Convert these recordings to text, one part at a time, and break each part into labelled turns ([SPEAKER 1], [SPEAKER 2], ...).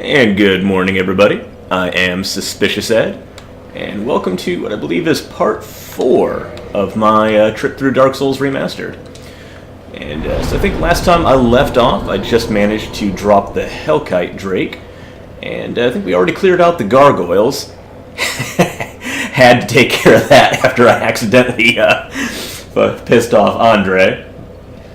[SPEAKER 1] And good morning, everybody. I am SuspiciousEd, and welcome to what I believe is part 4 of my trip through Dark Souls Remastered. And so I think last time I left off, I just managed to drop the Hellkite Drake, and I think we already cleared out the gargoyles. Had to take care of that after I accidentally pissed off Andre.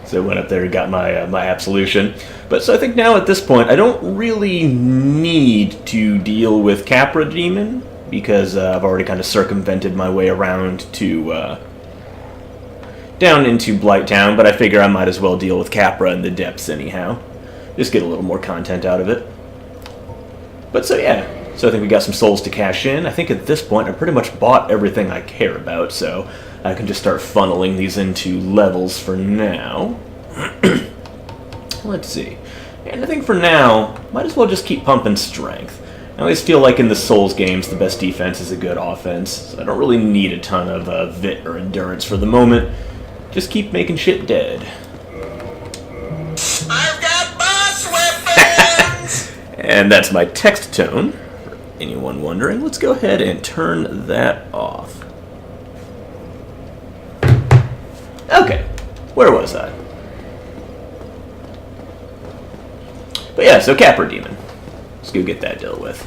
[SPEAKER 1] So I went up there and got my absolution. But so I think now at this point, I don't really need to deal with Capra Demon, because I've already kind of circumvented my way around to down into Blighttown, but I figure I might as well deal with Capra in the depths anyhow. Just get a little more content out of it. But so yeah, so I think we got some souls to cash in. I think at this point I pretty much bought everything I care about, so I can just start funneling these into levels for now. Let's see. And I think for now, might as well just keep pumping strength. I always feel like in the Souls games, the best defense is a good offense, so I don't really need a ton of vit or endurance for the moment. Just keep making shit dead.
[SPEAKER 2] I've got boss weapons!
[SPEAKER 1] And that's my text tone. For anyone wondering, let's go ahead and turn that off. Okay, where was I? But yeah, so Capra Demon. Let's go get that dealt with.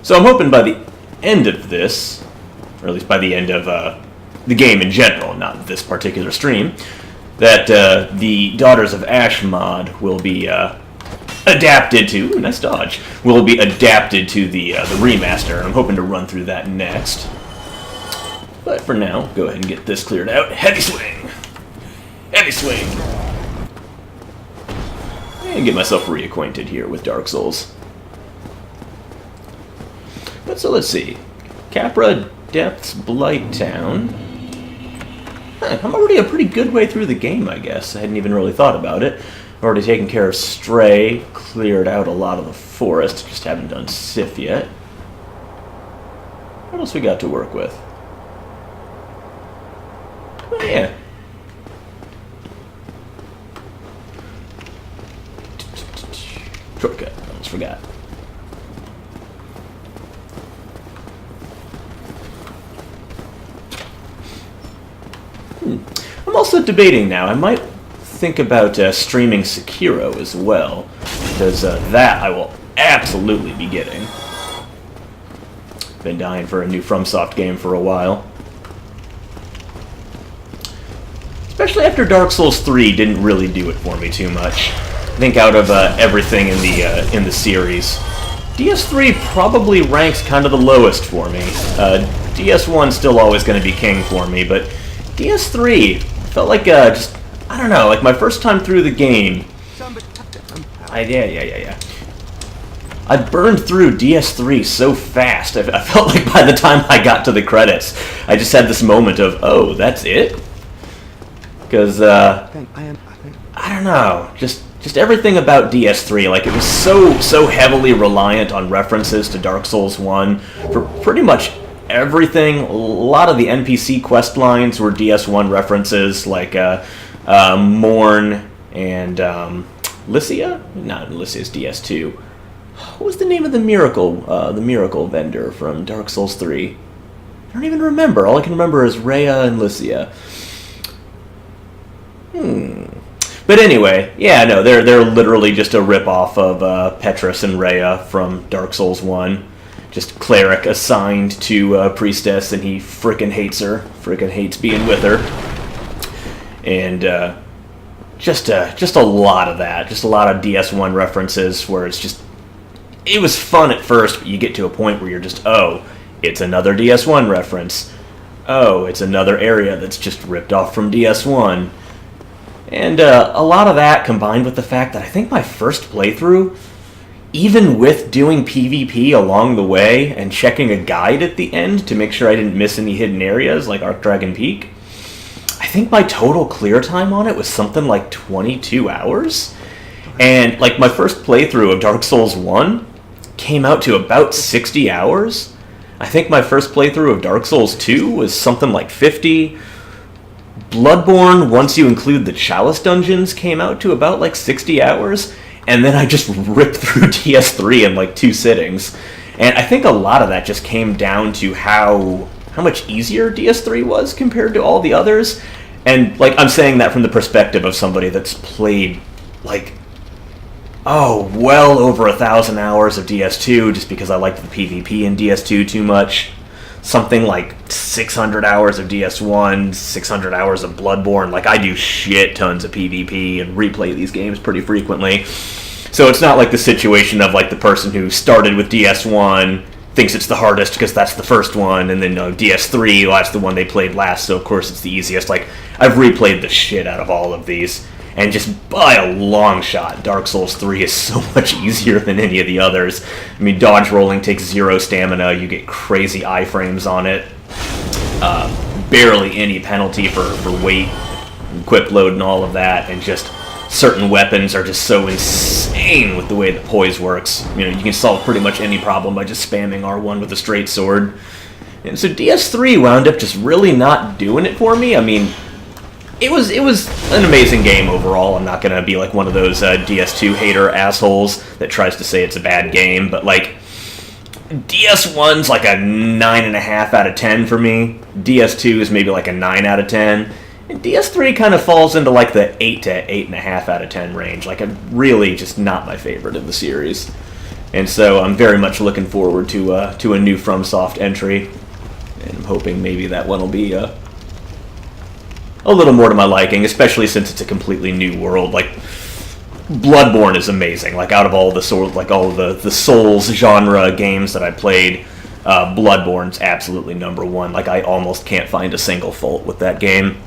[SPEAKER 1] So I'm hoping by the end of this, or at least by the end of the game in general, not this particular stream, that the Daughters of Ash mod will be adapted to, ooh, nice dodge, will be adapted to the remaster. I'm hoping to run through that next. But for now, go ahead and get this cleared out. Heavy swing! Heavy swing! And get myself reacquainted here with Dark Souls. But so let's see. Capra Depths Blighttown. I'm already a pretty good way through the game, I guess. I hadn't even really thought about it. I've already taken care of Stray, cleared out a lot of the forest, just haven't done Sif yet. What else we got to work with? Oh yeah. Shortcut, I almost forgot. I'm also debating now, I might think about streaming Sekiro as well, because that I will absolutely be getting. Been dying for a new FromSoft game for a while. Especially after Dark Souls 3 didn't really do it for me too much. I think out of everything in the series, DS3 probably ranks kind of the lowest for me. DS1's still always going to be king for me, but DS3 felt like just, I don't know, like my first time through the game. Yeah. I burned through DS3 so fast. I felt like by the time I got to the credits, I just had this moment of, oh, that's it? Because, I don't know, just everything about DS3, like it was so heavily reliant on references to Dark Souls 1 for pretty much everything. A lot of the NPC quest lines were DS1 references, like Morn and Lycia? Not Lycia's DS2. What was the name of the miracle vendor from Dark Souls 3? I don't even remember. All I can remember is Rhea and Lycia. But anyway, yeah, no, they're literally just a ripoff of Petrus and Rhea from Dark Souls 1. Just cleric assigned to priestess, and he frickin' hates her. Frickin' hates being with her. And just a lot of that. Just a lot of DS1 references where it's just, it was fun at first, but you get to a point where you're just, oh, it's another DS1 reference. Oh, it's another area that's just ripped off from DS1. And a lot of that combined with the fact that I think my first playthrough, even with doing PvP along the way and checking a guide at the end to make sure I didn't miss any hidden areas like Archdragon Peak, I think my total clear time on it was something like 22 hours. And like my first playthrough of Dark Souls 1 came out to about 60 hours. I think my first playthrough of Dark Souls 2 was something like 50. Bloodborne, once you include the Chalice dungeons, came out to about like 60 hours. And then I just ripped through DS3 in like 2 sittings. And I think a lot of that just came down to how much easier DS3 was compared to all the others. And like I'm saying that from the perspective of somebody that's played like well over 1,000 hours of DS2 just because I liked the PvP in DS2 too much. Something like 600 hours of DS1, 600 hours of Bloodborne. Like, I do shit tons of PvP and replay these games pretty frequently. So it's not like the situation of, like, the person who started with DS1 thinks it's the hardest because that's the first one, and then DS3, well, that's the one they played last, so of course it's the easiest. Like, I've replayed the shit out of all of these, and just by a long shot, Dark Souls 3 is so much easier than any of the others. I mean, dodge rolling takes 0 stamina, you get crazy iframes on it, barely any penalty for weight, equip load and all of that, and just certain weapons are just so insane with the way that poise works. You can solve pretty much any problem by just spamming R1 with a straight sword. And so DS3 wound up just really not doing it for me. I mean, it was an amazing game overall. I'm not going to be like one of those DS2 hater assholes that tries to say it's a bad game, but like DS1's like a 9.5 out of 10 for me. DS2 is maybe like a 9 out of 10. And DS3 kind of falls into like the 8 to 8.5 out of 10 range. Like, I'm really just not my favorite of the series. And so I'm very much looking forward to a new FromSoft entry. And I'm hoping maybe that one will be a little more to my liking, especially since it's a completely new world. Like, Bloodborne is amazing. Like, out of all the Souls genre games that I played, Bloodborne's absolutely number one. Like, I almost can't find a single fault with that game.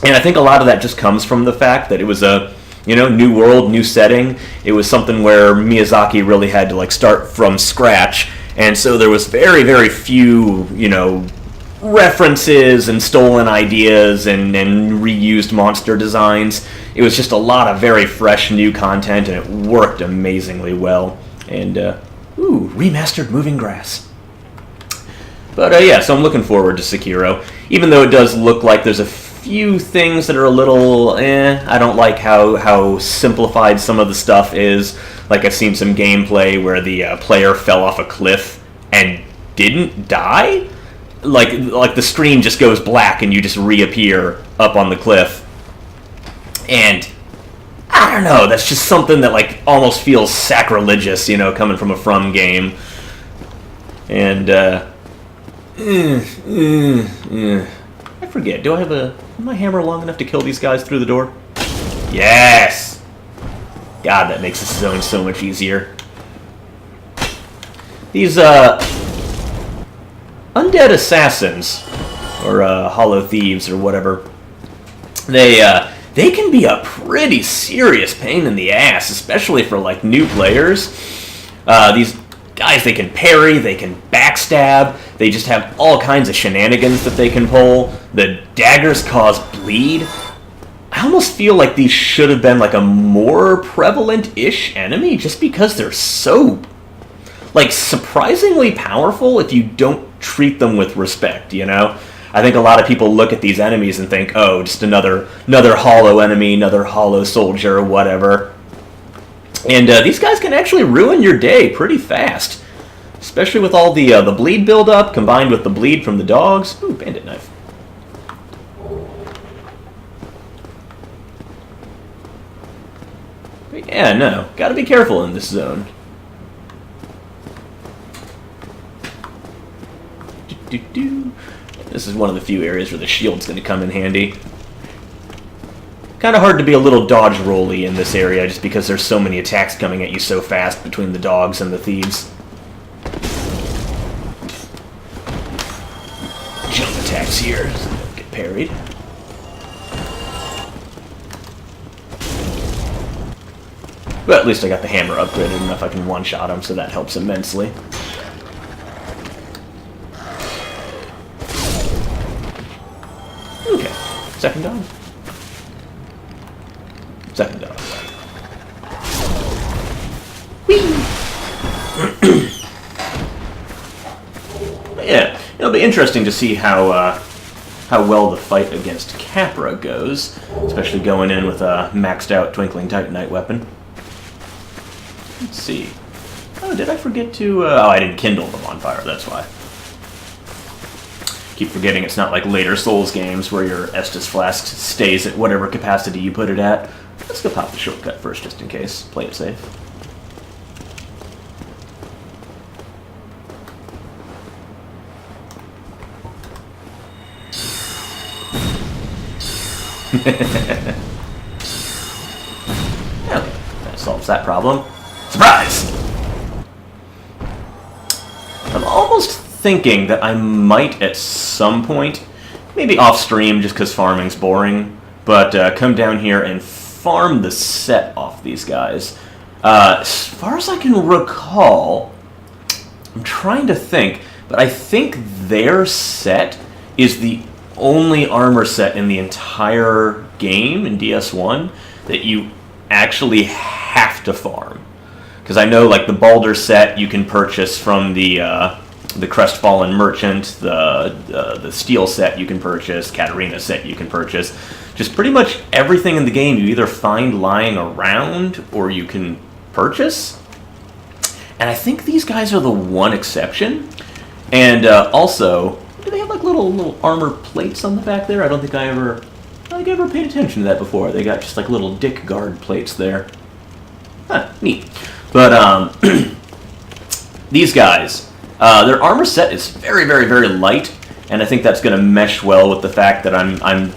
[SPEAKER 1] And I think a lot of that just comes from the fact that it was a, new world, new setting. It was something where Miyazaki really had to, like, start from scratch. And so there was very, very few, references and stolen ideas and reused monster designs. It was just a lot of very fresh, new content, and it worked amazingly well. And, remastered moving grass. But, yeah, so I'm looking forward to Sekiro. Even though it does look like there's a few things that are a little, I don't like how simplified some of the stuff is. Like, I've seen some gameplay where the player fell off a cliff and didn't die. Like the screen just goes black and you just reappear up on the cliff. And I don't know, that's just something that like almost feels sacrilegious, coming from a From game. And I forget, is my hammer long enough to kill these guys through the door? Yes! God, that makes this zone so much easier. These, undead assassins, or, hollow thieves, or whatever, they can be a pretty serious pain in the ass, especially for, like, new players. These guys, they can parry, they can backstab, they just have all kinds of shenanigans that they can pull. The daggers cause bleed. I almost feel like these should have been like a more prevalent-ish enemy just because they're so, like, surprisingly powerful if you don't treat them with respect, I think a lot of people look at these enemies and think, oh, just another hollow enemy, another hollow soldier, whatever. And these guys can actually ruin your day pretty fast. Especially with all the bleed buildup combined with the bleed from the dogs. Ooh, bandit knife. But yeah, no. Gotta be careful in this zone. This is one of the few areas where the shield's going to come in handy. Kind of hard to be a little dodge rolly in this area just because there's so many attacks coming at you so fast between the dogs and the thieves. Jump attacks here so they don't get parried. But at least I got the hammer upgraded enough I can one-shot him, so that helps immensely. Okay, second dog. Second dog. Whee! Yeah, it'll be interesting to see how well the fight against Capra goes, especially going in with a maxed out Twinkling Titanite weapon. Let's see. Oh, did I forget to... oh, I didn't kindle them on fire, that's why. Keep forgetting it's not like later Souls games where your Estus Flask stays at whatever capacity you put it at. Let's go pop the shortcut first, just in case. Play it safe. Okay, that solves that problem. Surprise! I'm almost thinking that I might at some point, maybe off stream just because farming's boring, but come down here and farm the set off these guys. As far as I can recall, I'm trying to think, but I think their set is the only armor set in the entire game in DS1 that you actually have to farm. Because I know, like, the Baldur set you can purchase from the Crestfallen Merchant, the Steel set you can purchase, Katarina set you can purchase. Just pretty much everything in the game you either find lying around or you can purchase. And I think these guys are the one exception. And also, do they have like little armor plates on the back there? I don't think I ever paid attention to that before. They got just like little dick guard plates there. Huh, neat. But these guys, their armor set is very, very, very light, and I think that's going to mesh well with the fact that I'm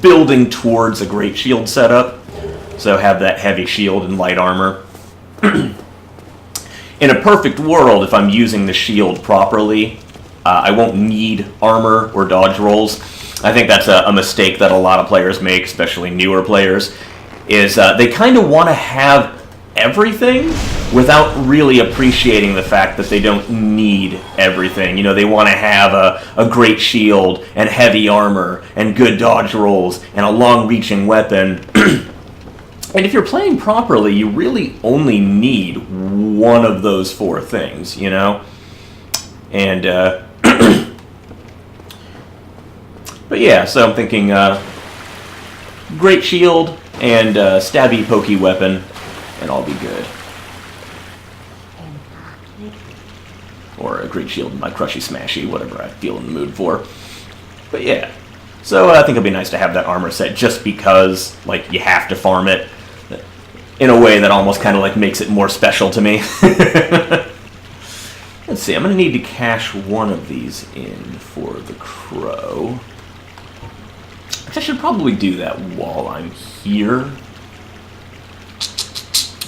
[SPEAKER 1] building towards a great shield setup. So have that heavy shield and light armor. In a perfect world, if I'm using the shield properly, I won't need armor or dodge rolls. I think that's a mistake that a lot of players make, especially newer players, is they kind of want to have everything without really appreciating the fact that they don't need everything. You know, they want to have a great shield and heavy armor and good dodge rolls and a long-reaching weapon. And if you're playing properly, you really only need one of those four things, you know? And, but yeah, so I'm thinking great shield and stabby pokey weapon, and I'll be good. Or a great shield and my crushy smashy, whatever I feel in the mood for. But yeah, so I think it'd be nice to have that armor set just because, like, you have to farm it in a way that almost kind of like makes it more special to me. Let's see, I'm going to need to cache one of these in for the crow. Which I should probably do that while I'm here.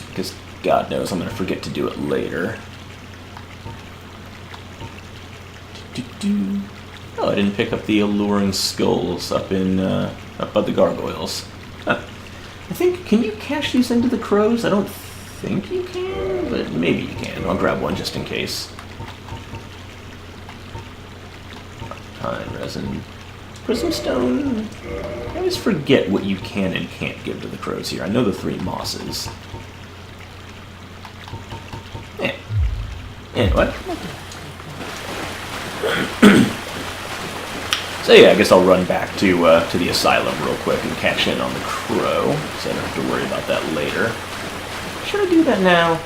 [SPEAKER 1] Because God knows I'm going to forget to do it later. Oh, I didn't pick up the alluring skulls up by the gargoyles. Huh. I think, can you cache these into the crows? I don't think you can, but maybe you can. I'll grab one just in case. Pine resin. Prism stone. I always forget what you can and can't give to the crows here. I know the 3 mosses. Yeah. And what? So yeah, I guess I'll run back to the asylum real quick and cash in on the crow, so I don't have to worry about that later. Should I do that now?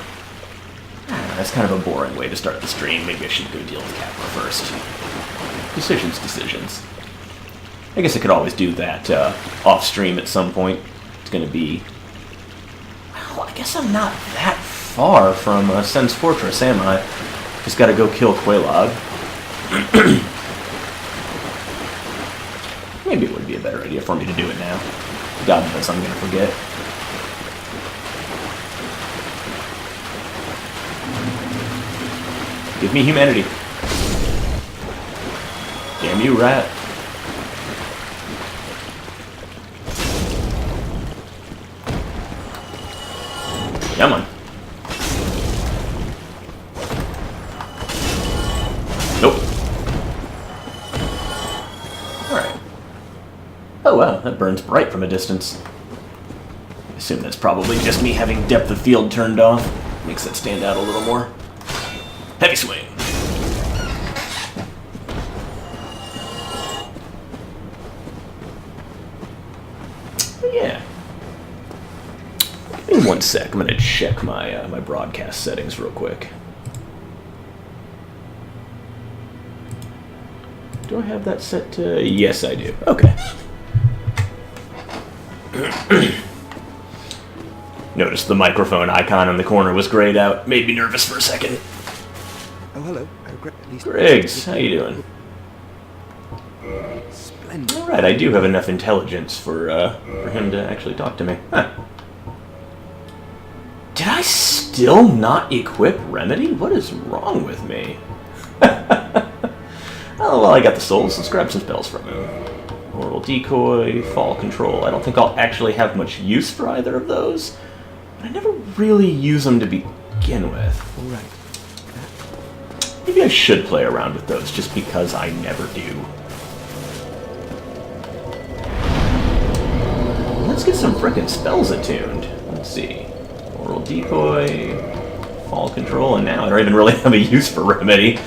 [SPEAKER 1] That's kind of a boring way to start the stream. Maybe I should go deal with Capra first. Decisions. I guess I could always do that off stream at some point. It's going to be... Well, I guess I'm not that far from Sen's Fortress, am I? Just got to go kill Quelaag. Maybe it would be a better idea for me to do it now. God knows I'm going to forget. Give me humanity. Damn you, rat. Come on. Nope. Alright. Oh wow, that burns bright from a distance. I assume that's probably just me having depth of field turned off. Makes that stand out a little more. Heavy swing. One sec, I'm gonna check my my broadcast settings real quick. Do I have that set to... Yes, I do. Okay. Notice the microphone icon in the corner was grayed out. Made me nervous for a second.
[SPEAKER 3] Oh, hello.
[SPEAKER 1] Griggs, how you doing?
[SPEAKER 3] Splendid.
[SPEAKER 1] All right, I do have enough intelligence for him to actually talk to me. Huh. Did I still not equip Remedy? What is wrong with me? Oh, well, I got the souls. Let's grab some spells from him. Oral Decoy, Fall Control. I don't think I'll actually have much use for either of those. But I never really use them to begin with.
[SPEAKER 3] All right.
[SPEAKER 1] Maybe I should play around with those, just because I never do. Let's get some frickin' spells attuned. Let's see. Oral Decoy, Fall Control, and now I don't even really have a use for Remedy.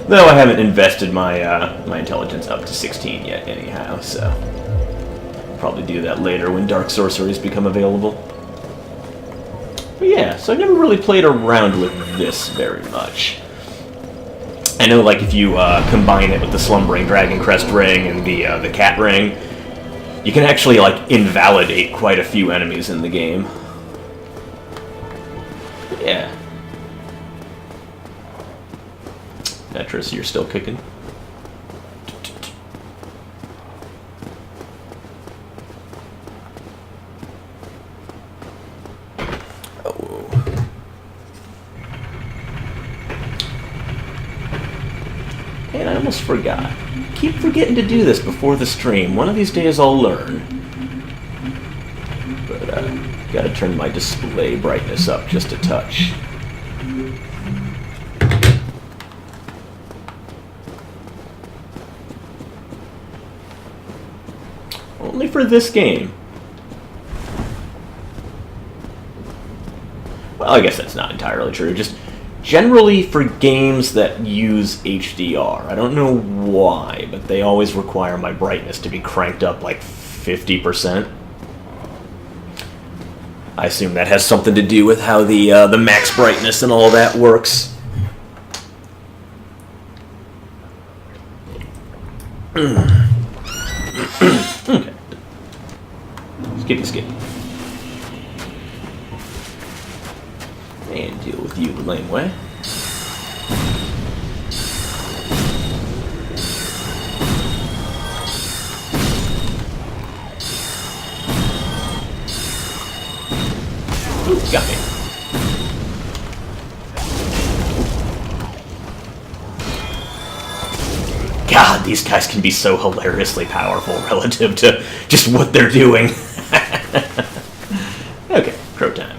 [SPEAKER 1] Though I haven't invested my my intelligence up to 16 yet anyhow, so... probably do that later when Dark Sorceries become available. But yeah, so I never really played around with this very much. I know, like, if you combine it with the Slumbering Dragon Crest Ring and the Cat Ring, you can actually, like, invalidate quite a few enemies in the game. But yeah. Tetris, you're still kicking? Oh. And I almost forgot. Keep forgetting to do this before the stream. One of these days I'll learn. But, gotta turn my display brightness up just a touch. Only for this game. Well, I guess that's not entirely true. Just generally for games that use HDR. I don't know why, but they always require my brightness to be cranked up like 50%. I assume that has something to do with how the max brightness and all that works. Okay. Skip. And deal with you the lame way. Ooh, got me. God, these guys can be so hilariously powerful relative to just what they're doing. Okay, crow time.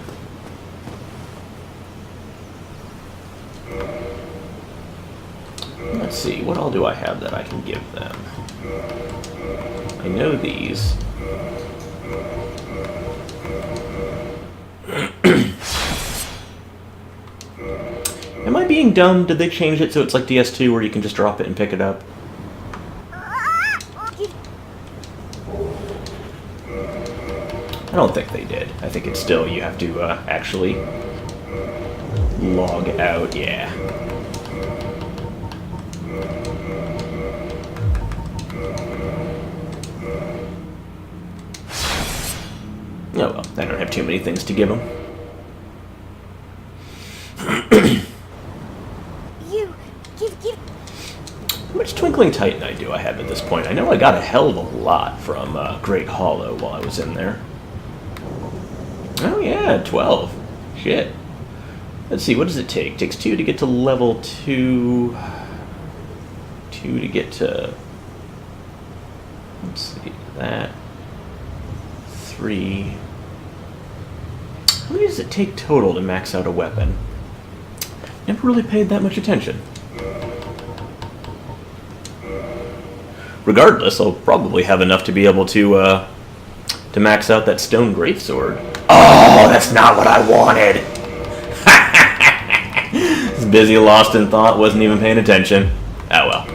[SPEAKER 1] Let's see, what all do I have that I can give them? I know these. Am I being dumb? Did they change it so it's like DS2 where you can just drop it and pick it up? I don't think they did. I think it's still, you have to actually log out, yeah. Oh well, I don't have too many things to give them. How much Twinkling Titanite do I have at this point? I know I got a hell of a lot from Great Hollow while I was in there. Oh yeah, 12. Shit. Let's see, what does it take? It takes 2 to get to level 2. 2 to get to... Let's see, that. 3. How many does it take total to max out a weapon? Never really paid that much attention. Regardless, I'll probably have enough to be able to max out that stone greatsword. Oh, that's not what I wanted! Was busy, lost in thought, wasn't even paying attention. Oh well.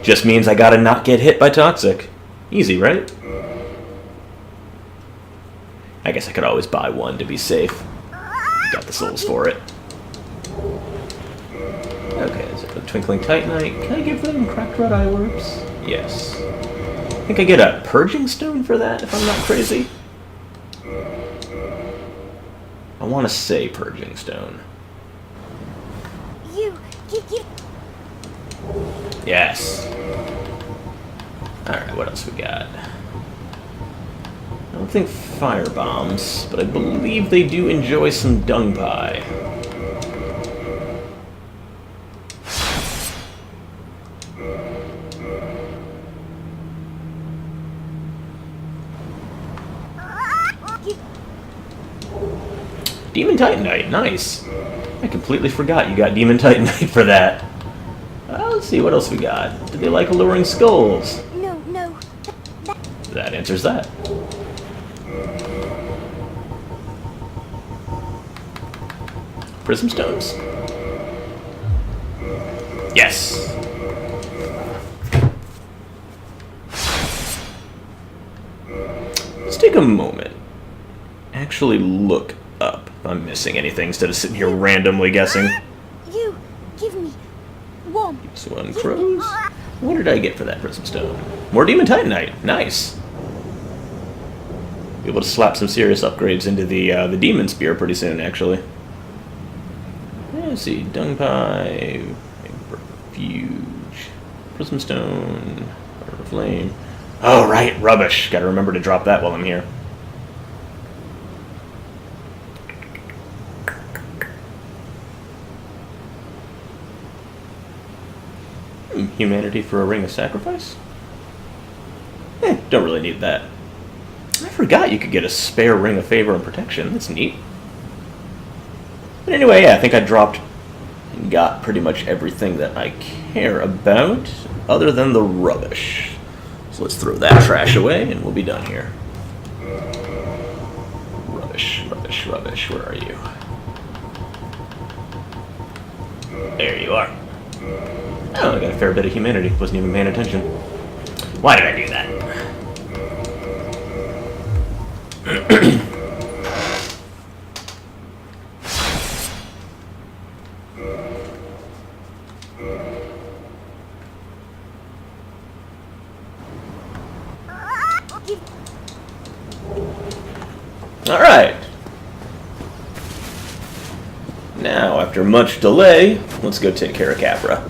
[SPEAKER 1] Just means I gotta not get hit by Toxic. Easy, right? I guess I could always buy one to be safe. Got the souls for it. Okay, is it the Twinkling Titanite? Can I give them Cracked Red Eye Orbs? Yes. I think I get a Purging Stone for that, if I'm not crazy. I want to say Purging Stone.
[SPEAKER 4] You.
[SPEAKER 1] Yes. Alright, what else we got? I don't think fire bombs, but I believe they do enjoy some dung pie. Demon Titanite, nice. I completely forgot you got Demon Titanite for that. Let's see, what else we got? Do they like alluring skulls?
[SPEAKER 4] No.
[SPEAKER 1] That answers that. Prism stones? Yes. Let's take a moment. Actually look up if I'm missing anything instead of sitting here randomly guessing.
[SPEAKER 4] You. Give me. One.
[SPEAKER 1] One crows. What did I get for that prism stone? More Demon Titanite. Nice. Be able to slap some serious upgrades into the Demon Spear pretty soon, actually. Let's see. Dung Pie. Refuge. Prism Stone. Fire Flame. Oh, right. Rubbish. Gotta remember to drop that while I'm here. Humanity for a Ring of Sacrifice? Don't really need that. I forgot you could get a spare Ring of Favor and Protection. That's neat. But anyway, yeah, I think I dropped and got pretty much everything that I care about, other than the rubbish. So let's throw that trash away, and we'll be done here. Rubbish, rubbish, rubbish. Where are you? There you are. Oh, I got a fair bit of humanity. Wasn't even paying attention. Why did I do that? Alright. Now, after much delay, let's go take care of Capra.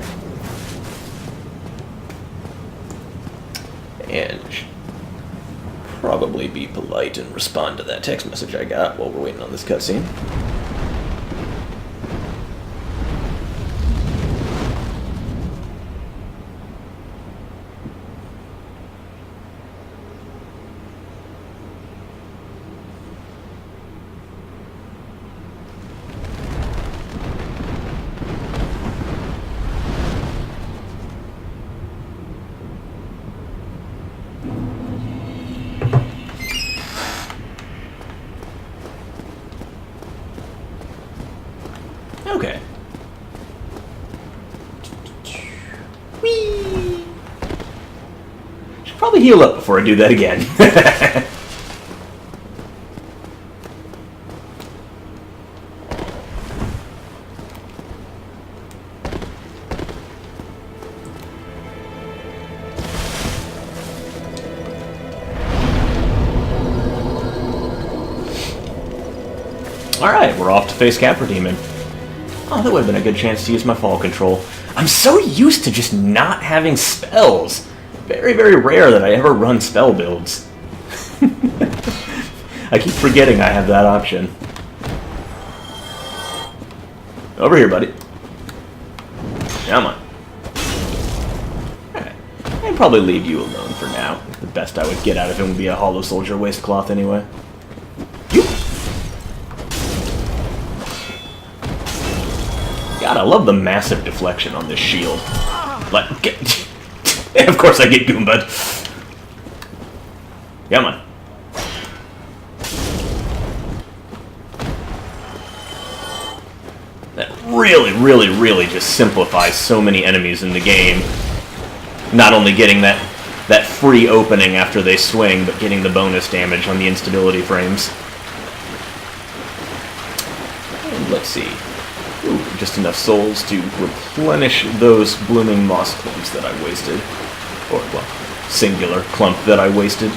[SPEAKER 1] And probably be polite and respond to that text message I got while we're waiting on this cutscene. Okay. Whee! Should probably heal up before I do that again. Alright, we're off to face Capra Demon. Oh, that would have been a good chance to use my fall control. I'm so used to just not having spells. Very, very rare that I ever run spell builds. I keep forgetting I have that option. Over here, buddy. Come on. Alright. I'd probably leave you alone for now. The best I would get out of him would be a Hollow Soldier waistcloth anyway. God, I love the massive deflection on this shield. Like, of course I get Goomba'd. Come on. That really, really, really just simplifies so many enemies in the game. Not only getting that that free opening after they swing, but getting the bonus damage on the instability frames. And let's see. Ooh, just enough souls to replenish those blooming moss clumps that I wasted. Or, well, singular clump that I wasted.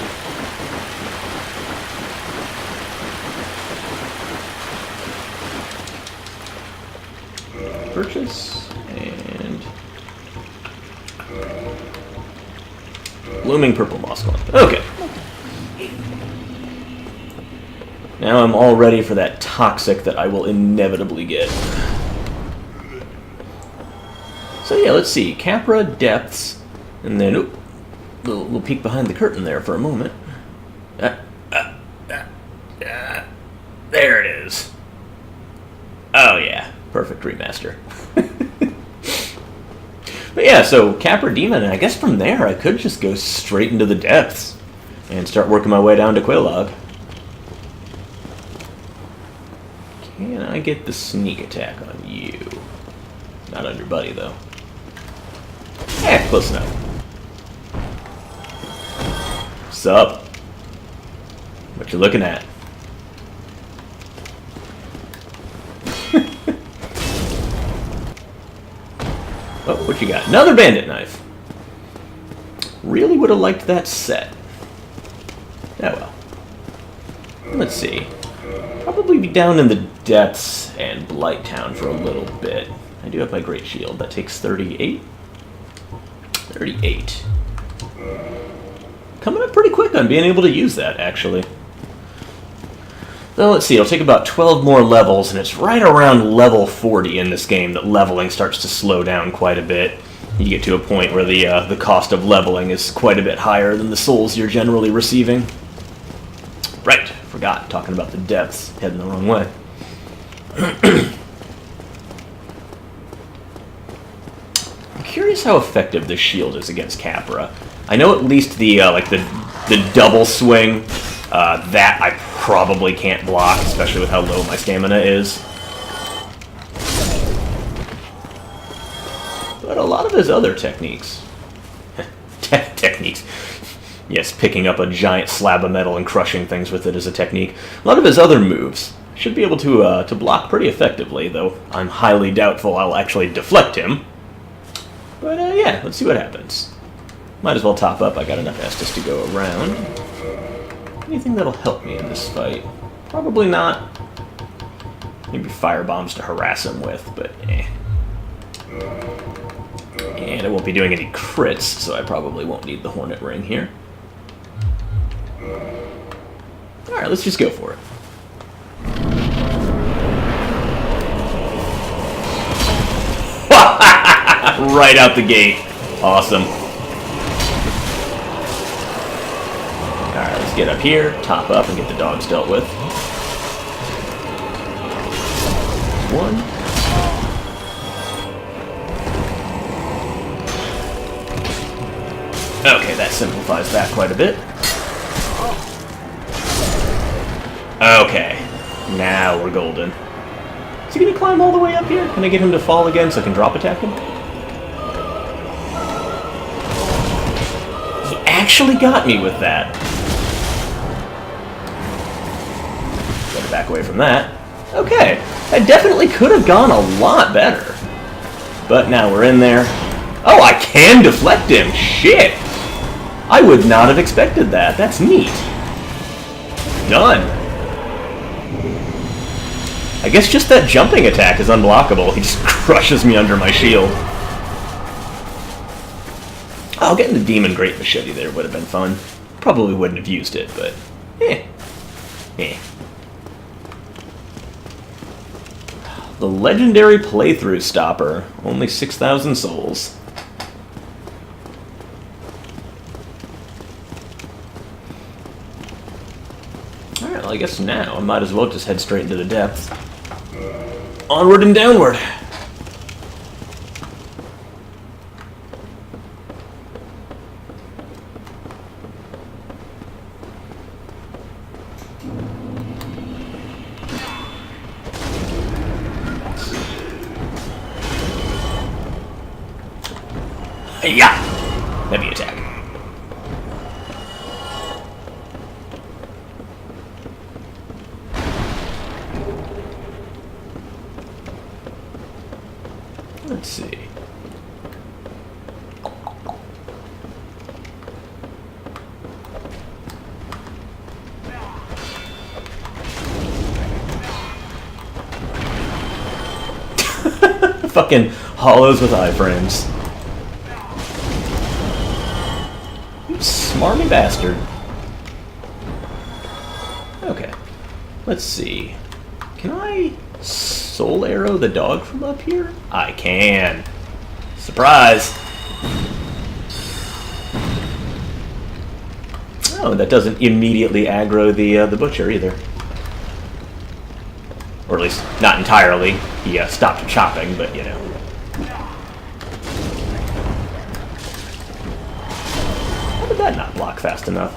[SPEAKER 1] Purchase, and blooming purple moss clump. Okay. Now I'm all ready for that toxic that I will inevitably get. So yeah, let's see. Capra, depths, and then, oop, little peek behind the curtain there for a moment. There it is. Oh yeah, perfect remaster. But yeah, so Capra Demon, and I guess from there I could just go straight into the depths and start working my way down to Quelaag. Can I get the sneak attack on you? Not on your buddy, though. Eh, close enough. Sup? What you looking at? Oh, what you got? Another bandit knife. Really would have liked that set. Oh well. Let's see. Probably be down in the depths and Blight Town for a little bit. I do have my great shield. That takes 38. 38. Coming up pretty quick on being able to use that, actually. Well, let's see, it'll take about 12 more levels, and it's right around level 40 in this game that leveling starts to slow down quite a bit. You get to a point where the cost of leveling is quite a bit higher than the souls you're generally receiving. Right, forgot, talking about the depths, heading the wrong way. I'm curious how effective this shield is against Capra. I know at least the double swing, that I probably can't block, especially with how low my stamina is. But a lot of his other techniques... techniques. Yes, picking up a giant slab of metal and crushing things with it is a technique. A lot of his other moves should be able to block pretty effectively, though I'm highly doubtful I'll actually deflect him. But yeah, let's see what happens. Might as well top up. I got enough Estus to go around. Anything that'll help me in this fight? Probably not. Maybe fire bombs to harass him with, but eh. And I won't be doing any crits, so I probably won't need the Hornet Ring here. Alright, let's just go for it. Right out the gate. Awesome. Alright, let's get up here, top up, and get the dogs dealt with. One. Okay, that simplifies that quite a bit. Okay, now we're golden. Is he gonna climb all the way up here? Can I get him to fall again so I can drop attack him? He actually got me with that. Better back away from that. Okay, that definitely could have gone a lot better. But now we're in there. Oh, I can deflect him! Shit! I would not have expected that. That's neat. Done. I guess just that jumping attack is unblockable. He just crushes me under my shield. Oh, getting the Demon Great Machete there would have been fun. Probably wouldn't have used it, but eh. Eh. The legendary playthrough stopper. Only 6,000 souls. Alright, well I guess now I might as well just head straight into the depths. Onward and downward! Yeah! Heavy attack. Let's see. Fucking hollows with iframes. You smarmy bastard. Okay. Let's see. Can I soul arrow the dog from up here? I can. Surprise! Oh, that doesn't immediately aggro the butcher either. Or at least, not entirely. He stopped chopping, but you know. How did that not block fast enough?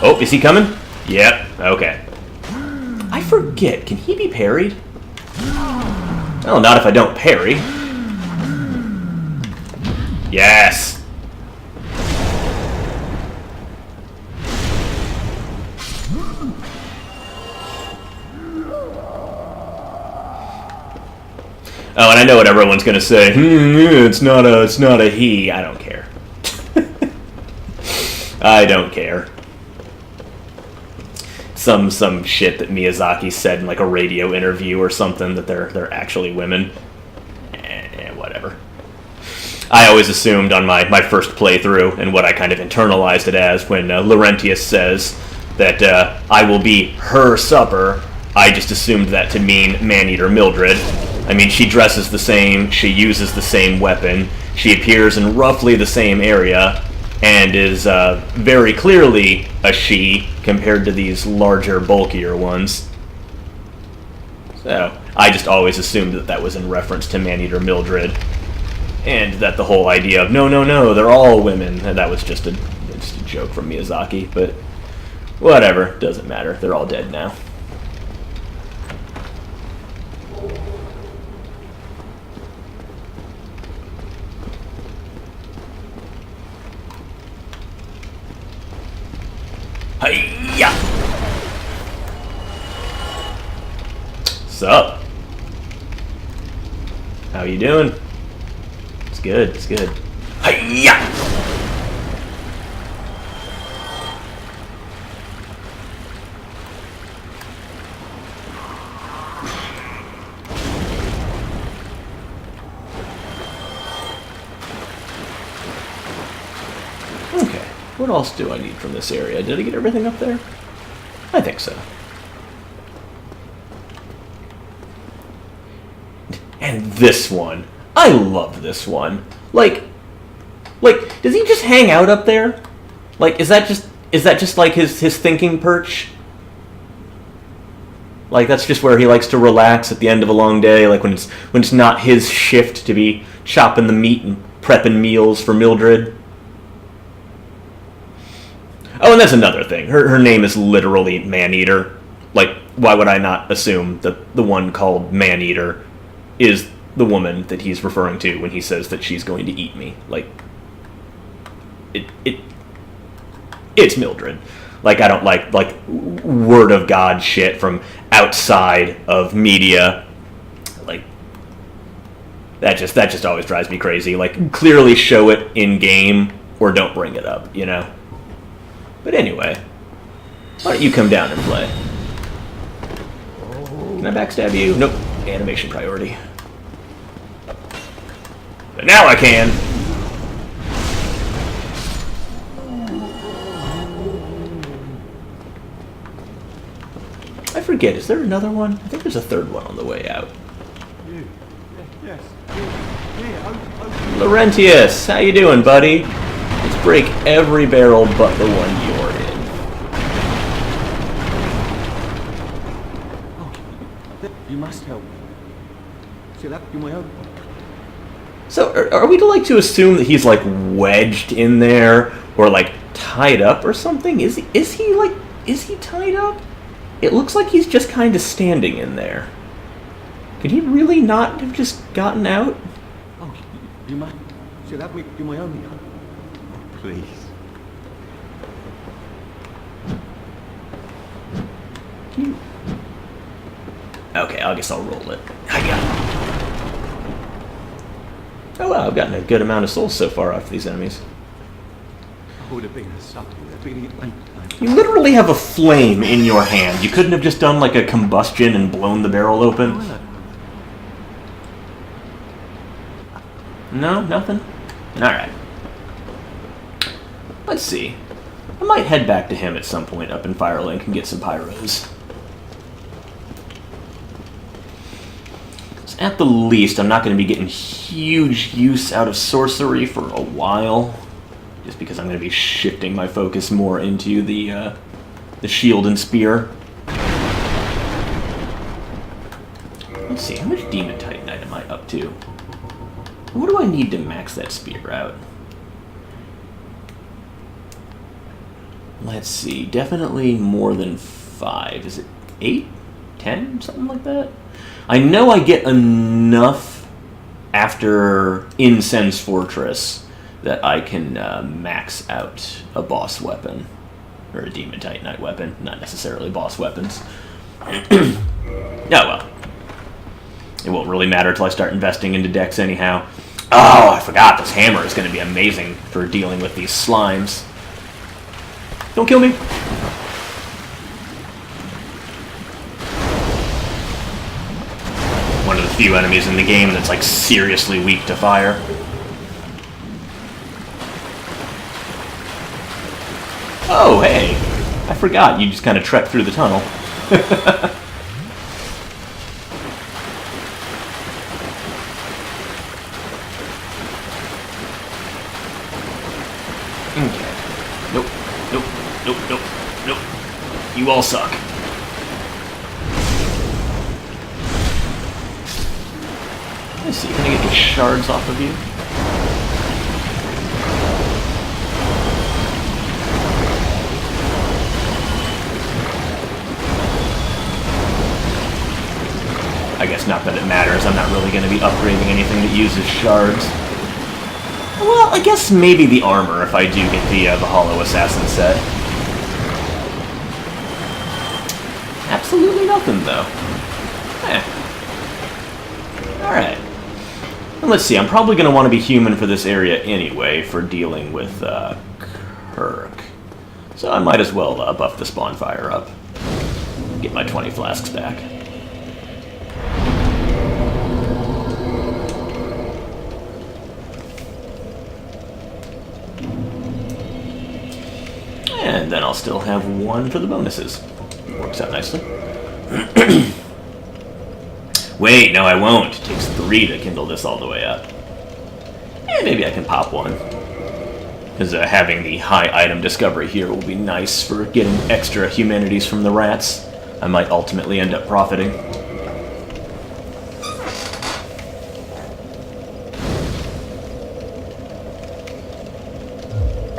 [SPEAKER 1] Oh, is he coming? Yep, okay. I forget, can he be parried? Oh, not if I don't parry. Yes! Oh, and I know what everyone's gonna say. It's not a he. I don't care. I don't care. Some shit that Miyazaki said in like a radio interview or something that they're actually women. Whatever. I always assumed on my first playthrough, and what I kind of internalized it as, when Laurentius says that I will be her supper, I just assumed that to mean Maneater Mildred. I mean, she dresses the same, she uses the same weapon, she appears in roughly the same area, and is very clearly a she compared to these larger, bulkier ones. So, I just always assumed that that was in reference to Maneater Mildred, and that the whole idea of, no, they're all women, and that was just a joke from Miyazaki, but whatever, doesn't matter, they're all dead now. Hi-ya! Sup? How you doing? It's good, it's good. Hi-ya! Okay, what else do I need from this area? Did I get everything up there? I think so. And this one. I love this one. Like, does he just hang out up there? Like, is that just like his thinking perch? Like, that's just where he likes to relax at the end of a long day, like when it's not his shift to be chopping the meat and prepping meals for Mildred. Oh, and that's another thing. Her name is literally Maneater. Like, why would I not assume that the one called Maneater is the woman that he's referring to when he says that she's going to eat me? Like, it's Mildred. Like, I don't like word of God shit from outside of media. Like, that just always drives me crazy. Like, clearly show it in game or don't bring it up, you know? But anyway, why don't you come down and play? Can I backstab you? Nope. Animation priority. But now I can! I forget, is there another one? I think there's a third one on the way out.
[SPEAKER 3] Yes.
[SPEAKER 1] Laurentius, how you doing, buddy? Let's break every barrel but the one you're in.
[SPEAKER 3] You must help. You may help.
[SPEAKER 1] So, are we to assume that he's, like, wedged in there, or, like, tied up or something? Is he tied up? It looks like he's just kind of standing in there. Could he really not have just gotten out?
[SPEAKER 3] Oh, you must. You may help me. Please.
[SPEAKER 1] Okay, I guess I'll roll it. I got it. Oh wow, I've gotten a good amount of souls so far off these enemies.
[SPEAKER 3] I would have been something.
[SPEAKER 1] You literally have a flame in your hand. You couldn't have just done like a combustion and blown the barrel open? No, nothing? Alright. Let's see. I might head back to him at some point up in Firelink and get some pyros. So at the least, I'm not going to be getting huge use out of sorcery for a while. Just because I'm going to be shifting my focus more into the shield and spear. Let's see, how much Demon Titanite am I up to? What do I need to max that spear out? Let's see, definitely more than 5. Is it 8? 10? Something like that? I know I get enough after Incense Fortress that I can max out a boss weapon. Or a Demon Titanite weapon, not necessarily boss weapons. Oh well. It won't really matter until I start investing into decks anyhow. Oh, I forgot, this hammer is going to be amazing for dealing with these slimes. Don't kill me! One of the few enemies in the game that's like seriously weak to fire. Oh, hey! I forgot, you just kind of trekked through the tunnel. Okay. Nope. Nope. Nope. Nope. Nope. You all suck. Let's see, can I get the shards off of you? I guess not that it matters. I'm not really going to be upgrading anything that uses shards. Well, I guess maybe the armor if I do get the Hollow Assassin set. Absolutely nothing, though. Alright. And let's see, I'm probably going to want to be human for this area anyway for dealing with Kirk. So I might as well buff the spawn fire up. Get my 20 flasks back. And then I'll still have 1 for the bonuses. Works out nicely. Wait, no I won't. It takes 3 to kindle this all the way up. Maybe I can pop 1. Because having the high item discovery here will be nice for getting extra humanities from the rats. I might ultimately end up profiting.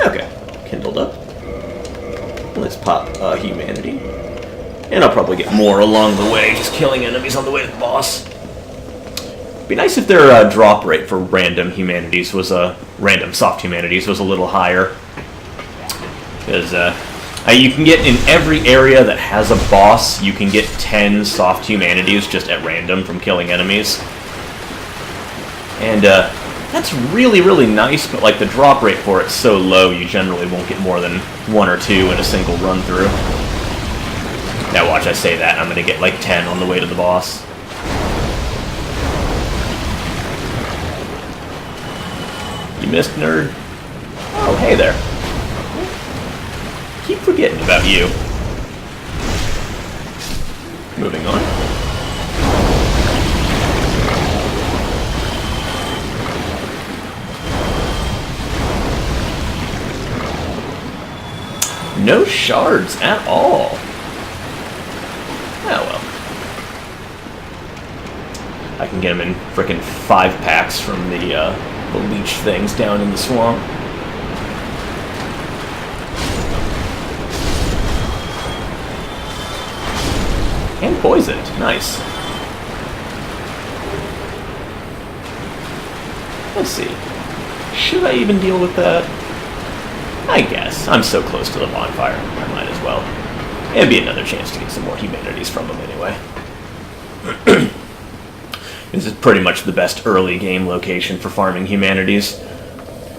[SPEAKER 1] Okay, kindled up. Let's pop humanity. And I'll probably get more along the way, just killing enemies on the way to the boss. Be nice if their drop rate for random humanities was random soft humanities was a little higher. Because you can get in every area that has a boss, you can get 10 soft humanities just at random from killing enemies. And that's really, really nice, but like the drop rate for it's so low, you generally won't get more than 1 or 2 in a single run through. Now watch, I say that, I'm gonna get like 10 on the way to the boss. You missed, nerd? Oh, hey there. Keep forgetting about you. Moving on. No shards at all. Oh well. I can get them in frickin' 5 packs from the leech things down in the swamp. And poisoned. Nice. Let's see. Should I even deal with that? I guess. I'm so close to the bonfire. I might as well. It'd be another chance to get some more humanities from them anyway. This is pretty much the best early game location for farming humanities.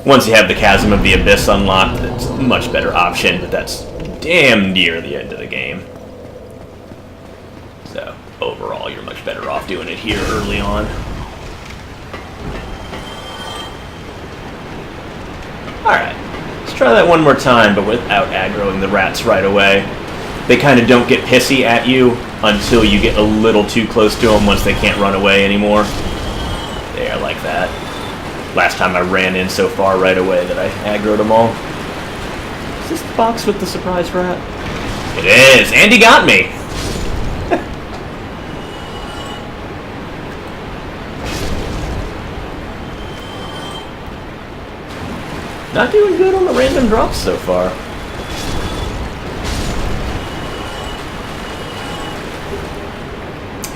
[SPEAKER 1] Once you have the Chasm of the Abyss unlocked, it's a much better option, but that's damn near the end of the game. So, overall, you're much better off doing it here early on. Alright, let's try that one more time, but without aggroing the rats right away. They kind of don't get pissy at you until you get a little too close to them once they can't run away anymore. There, like that. Last time I ran in so far right away that I aggroed them all. Is this the box with the surprise rat? It is! Andy got me! Not doing good on the random drops so far.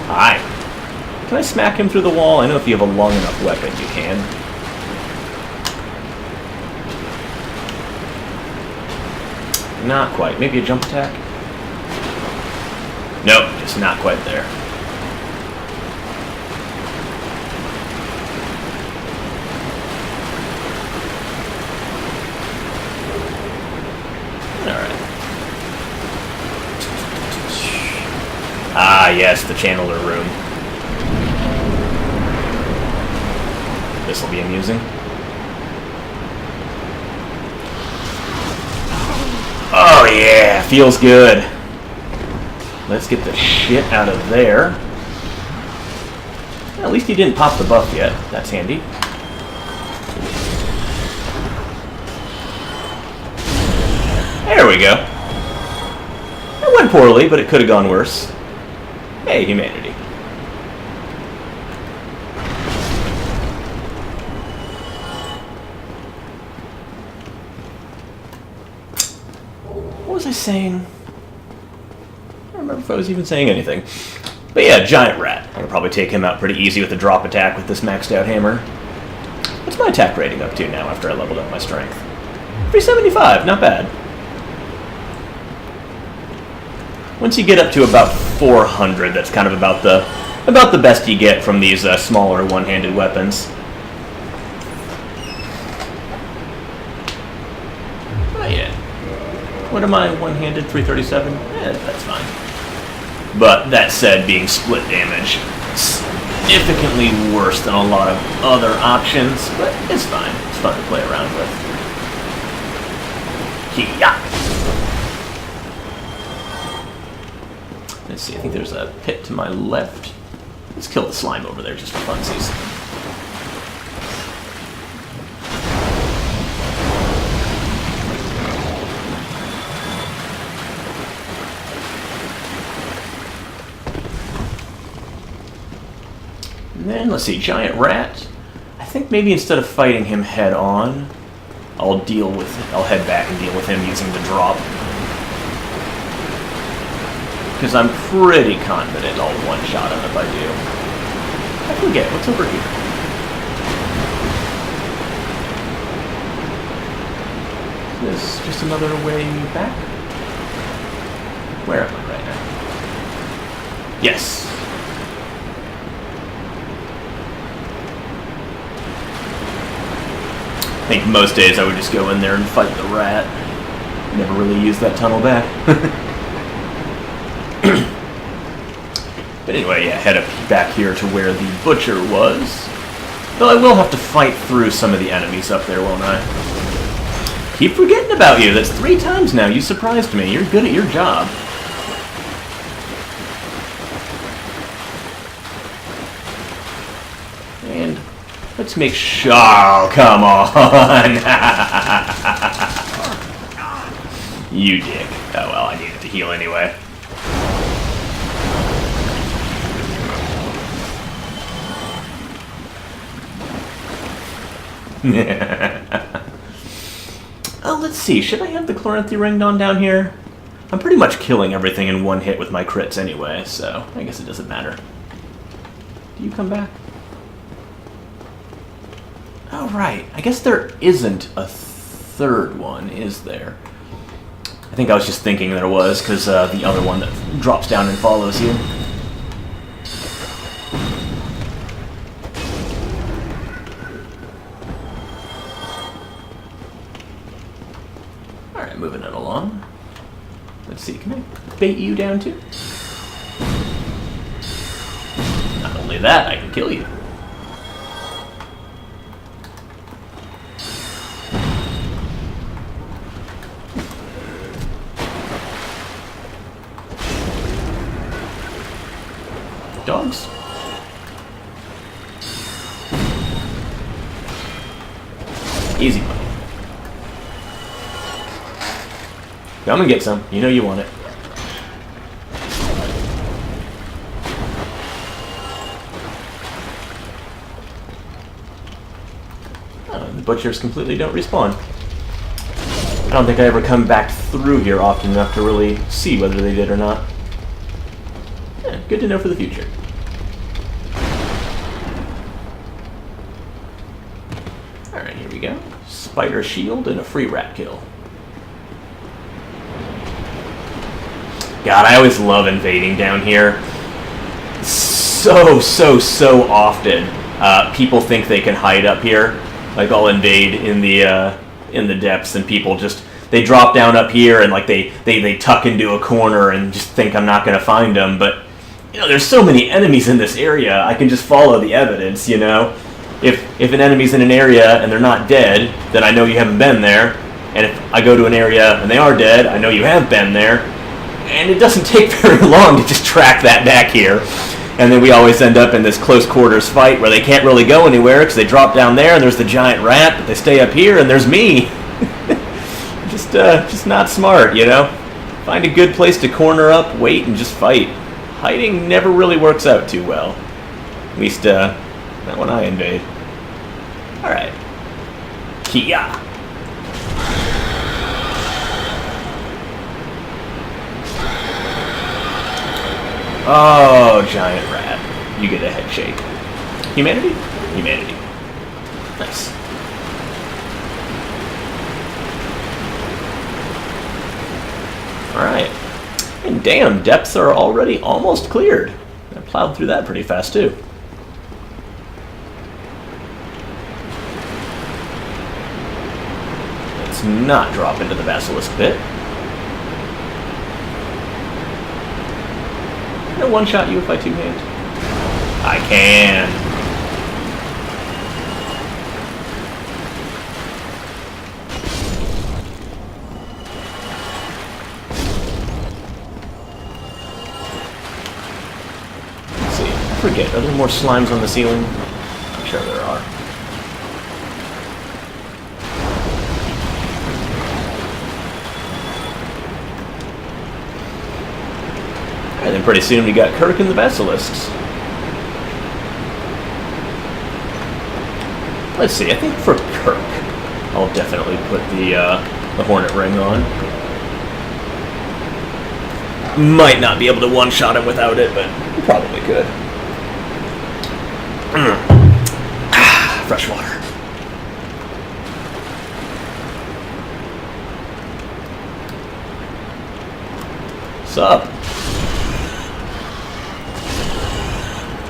[SPEAKER 1] Hi. Can I smack him through the wall? I know if you have a long enough weapon, you can. Not quite. Maybe a jump attack? Nope, just not quite there. Alright. Ah, yes, the channeler room. This will be amusing. Oh yeah, feels good. Let's get the shit out of there. Well, at least he didn't pop the buff yet. That's handy. There we go. It went poorly, but it could have gone worse. Hey, humanity. What was I saying? I don't remember if I was even saying anything. But yeah, giant rat. I can probably take him out pretty easy with a drop attack with this maxed out hammer. What's my attack rating up to now after I leveled up my strength? 375, not bad. Once you get up to about 400, that's kind of about the best you get from these smaller one-handed weapons. Oh yeah. What am I, one-handed 337? That's fine. But that said, being split damage, significantly worse than a lot of other options, but it's fine. It's fun to play around with. Hiya! Let's see, I think there's a pit to my left. Let's kill the slime over there just for funsies. And then, let's see, giant rat. I think maybe instead of fighting him head on, I'll head back and deal with him using the drop. Because I'm pretty confident I'll one-shot him if I do. I forget, what's over here? Is this just another way back? Where am I right now? Yes! I think most days I would just go in there and fight the rat. Never really use that tunnel back. But anyway, yeah, head up back here to where the butcher was. Though I will have to fight through some of the enemies up there, won't I? Keep forgetting about you. That's 3 times now. You surprised me. You're good at your job. And let's make sure... Oh, come on! You dick. Oh well, I needed to heal anyway. Oh, let's see. Should I have the Chloranthy ring on down here? I'm pretty much killing everything in one hit with my crits anyway, so I guess it doesn't matter. Do you come back? Oh, right. I guess there isn't a third one, is there? I think I was just thinking there was, because the other one that drops down and follows you. moving it along. Let's see, can I bait you down too? Not only that, I can kill you. Dogs. Easy money. Come and get some. You know you want it. Oh, the butchers completely don't respawn. I don't think I ever come back through here often enough to really see whether they did or not. Yeah, good to know for the future. Alright, here we go. Spider shield and a free rat kill. God, I always love invading down here. So often, people think they can hide up here. Like, I'll invade in the depths, and people just, they drop down up here and like they tuck into a corner and just think I'm not going to find them. But you know, there's so many enemies in this area. I can just follow the evidence. You know, if an enemy's in an area and they're not dead, then I know you haven't been there. And if I go to an area and they are dead, I know you have been there. And it doesn't take very long to just track that back here. And then we always end up in this close quarters fight where they can't really go anywhere because they drop down there and there's the giant rat, but they stay up here and there's me. Just not smart, you know? Find a good place to corner up, wait, and just fight. Hiding never really works out too well. At least, not when I invade. Alright. Kia! Oh, giant rat. You get a head shake. Humanity? Humanity. Nice. Alright. And damn, depths are already almost cleared. I plowed through that pretty fast, too. Let's not drop into the basilisk pit. Can I one-shot you if I two-hand? I can. Let's see. I forget. Are there more slimes on the ceiling? I'm sure there are. And then pretty soon we got Kirk and the Basilisks. Let's see, I think for Kirk, I'll definitely put the Hornet Ring on. Might not be able to one-shot him without it, but probably could. Fresh water. Sup?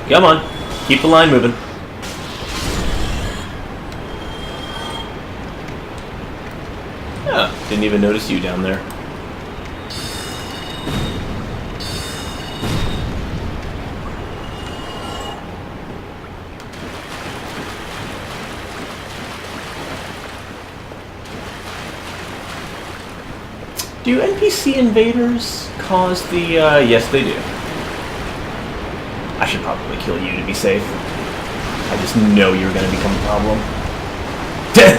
[SPEAKER 1] Come on, keep the line moving. Oh, didn't even notice you down there. Do NPC invaders cause the, yes they do. I should probably kill you to be safe. I just know you're gonna become a problem.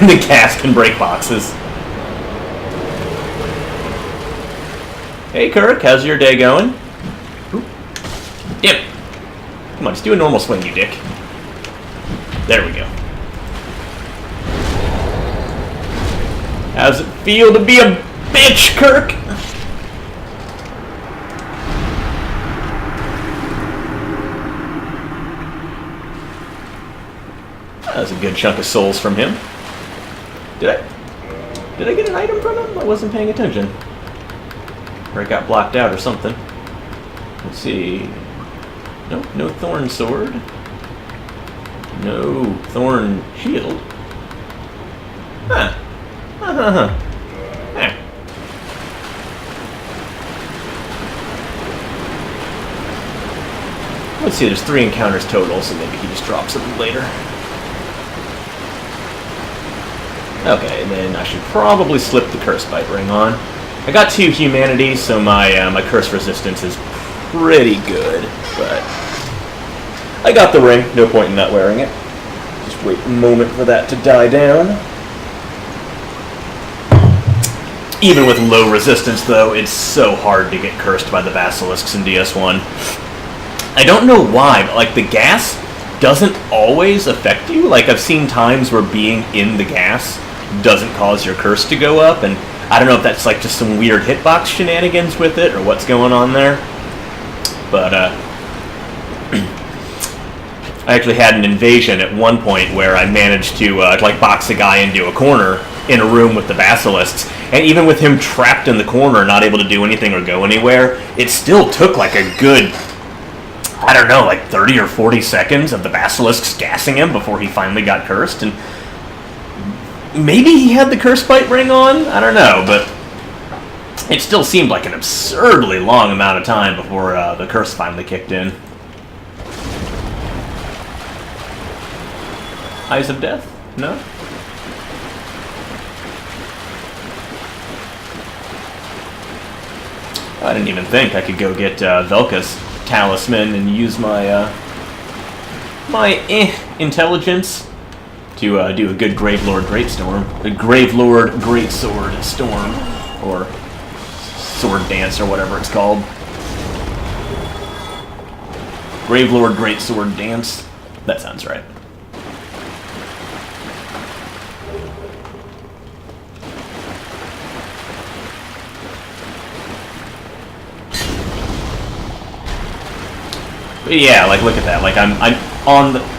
[SPEAKER 1] The cast can break boxes. Hey Kirk, how's your day going? Oop. Yep. Come on, just do a normal swing, you dick. There we go. How's it feel to be a bitch, Kirk? That was a good chunk of souls from him. Did I get an item from him? I wasn't paying attention. Or it got blocked out or something. Let's see. Nope, no thorn sword. No thorn shield. Huh. Let's see, there's 3 encounters total, so maybe he just drops them later. Okay, and then I should probably slip the curse bite ring on. I got 2 humanity, so my curse resistance is pretty good, but I got the ring, no point in not wearing it. Just wait a moment for that to die down. Even with low resistance, though, it's so hard to get cursed by the basilisks in DS1. I don't know why, but like the gas doesn't always affect you. Like I've seen times where being in the gas doesn't cause your curse to go up, and I don't know if that's like just some weird hitbox shenanigans with it or what's going on there. But I actually had an invasion at one point where I managed to like box a guy into a corner in a room with the basilisks, and even with him trapped in the corner, not able to do anything or go anywhere, it still took like a good, I don't know, like 30 or 40 seconds of the basilisks gassing him before he finally got cursed. And maybe he had the curse bite ring on, I don't know, but it still seemed like an absurdly long amount of time before the curse finally kicked in. Eyes of Death? No? I didn't even think I could go get Velka's talisman and use my intelligence to do a good Gravelord Greatstorm, a Gravelord Greatsword Storm, or Sword Dance, or whatever it's called. Gravelord Greatsword Dance. That sounds right. But yeah, like look at that. Like I'm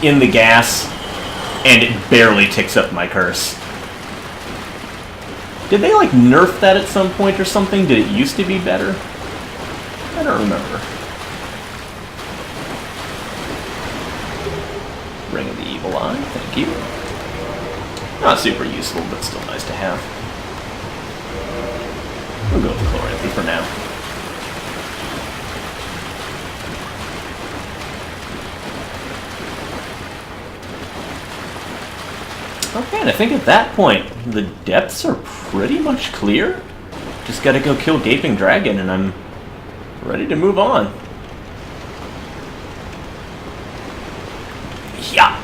[SPEAKER 1] in the gas, and it barely ticks up my curse. Did they like nerf that at some point or something? Did it used to be better? I don't remember. Ring of the Evil Eye, thank you. Not super useful, but still nice to have. We'll go with Chloranthy for now. Okay, and I think at that point, the depths are pretty much clear. Just gotta go kill Gaping Dragon, and I'm ready to move on. Yeah.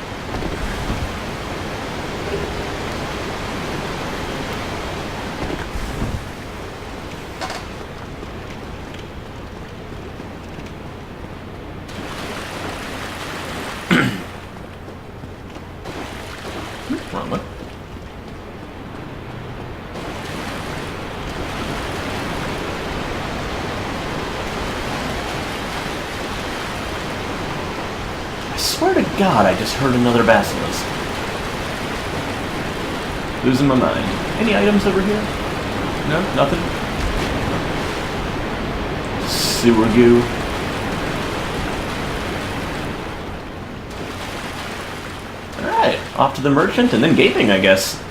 [SPEAKER 1] Wrong one. I swear to God, I just heard another basilisk. Losing my mind. Any items over here? No? Nothing? Sewer goo. Alright, off to the merchant and then Gaping, I guess.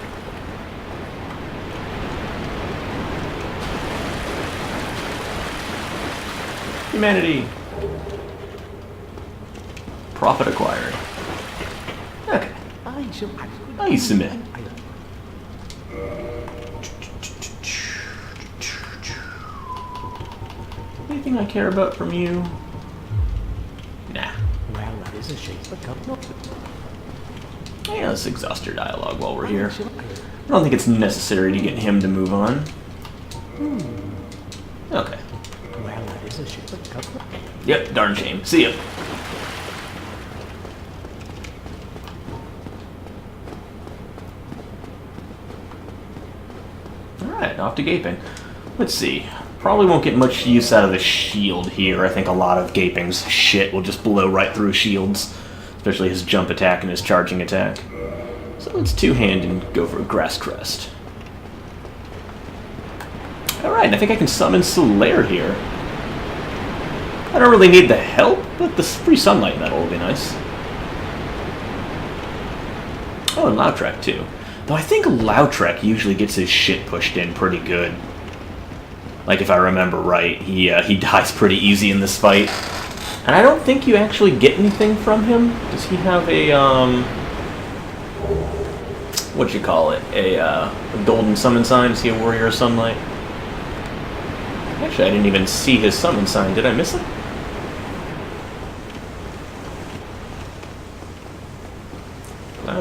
[SPEAKER 1] Humanity. Profit acquired. Okay. I submit. Anything I care about from you? Nah.
[SPEAKER 3] Well, that is a shame, but come on.
[SPEAKER 1] Yeah, let's exhaust your dialogue while we're here. I don't think it's necessary to get him to move on. Okay.
[SPEAKER 3] Well, that is a shame, but come on.
[SPEAKER 1] Yep, darn shame. See ya. Alright, off to Gaping. Let's see. Probably won't get much use out of the shield here. I think a lot of Gaping's shit will just blow right through shields. Especially his jump attack and his charging attack. So let's two-hand and go for a Grass Crest. Alright, I think I can summon Solaire here. I don't really need the help, but the free sunlight medal will be nice. Oh, and Lautrec too. Though I think Lautrec usually gets his shit pushed in pretty good. Like if I remember right, he dies pretty easy in this fight. And I don't think you actually get anything from him. Does he have a, what'd you call it? A golden summon sign? Is he a warrior of sunlight? Actually, I didn't even see his summon sign. Did I miss it?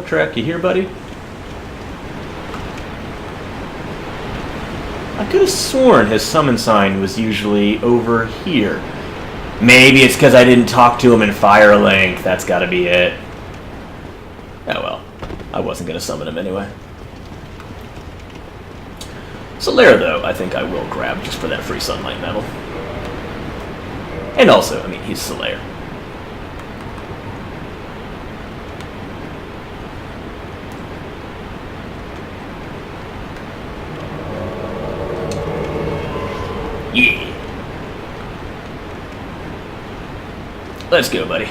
[SPEAKER 1] Track, you here, buddy? I could have sworn his summon sign was usually over here. Maybe it's because I didn't talk to him in Fire Link. That's gotta be it. Oh well. I wasn't gonna summon him anyway. Solaire, though, I think I will grab just for that free sunlight medal. And also, I mean, he's Solaire. Yeah. Let's go, buddy.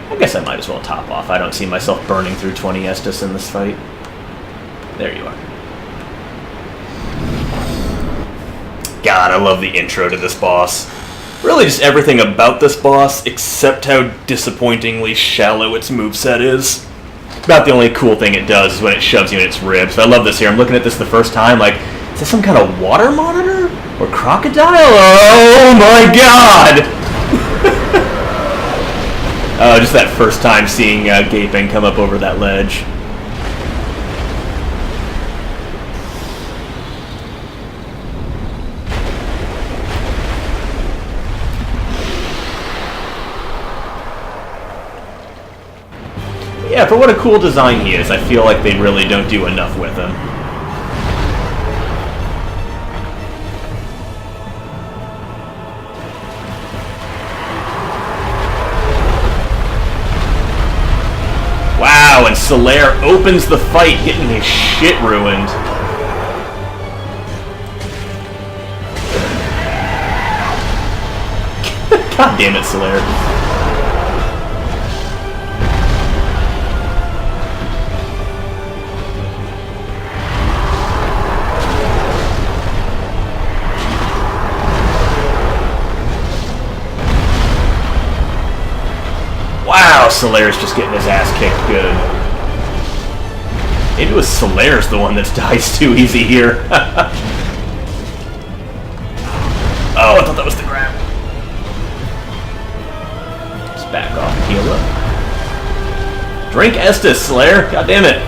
[SPEAKER 1] I guess I might as well top off. I don't see myself burning through 20 Estus in this fight. There you are. God, I love the intro to this boss. Really just everything about this boss, except how disappointingly shallow its moveset is. About the only cool thing it does is when it shoves you in its ribs. But I love this here. I'm looking at this the first time, like, is this some kind of water monitor? Or crocodile? Oh my god! Oh, just that first time seeing Gaping come up over that ledge. Yeah, for what a cool design he is, I feel like they really don't do enough with him. Wow, and Solaire opens the fight, getting his shit ruined. God damn it, Solaire. Wow, Solaire's just getting his ass kicked good. Maybe it was Solaire's the one that dies too easy here. Oh, I thought that was the grab. Just back off and heal up. Drink Estus, Solaire. God damn it.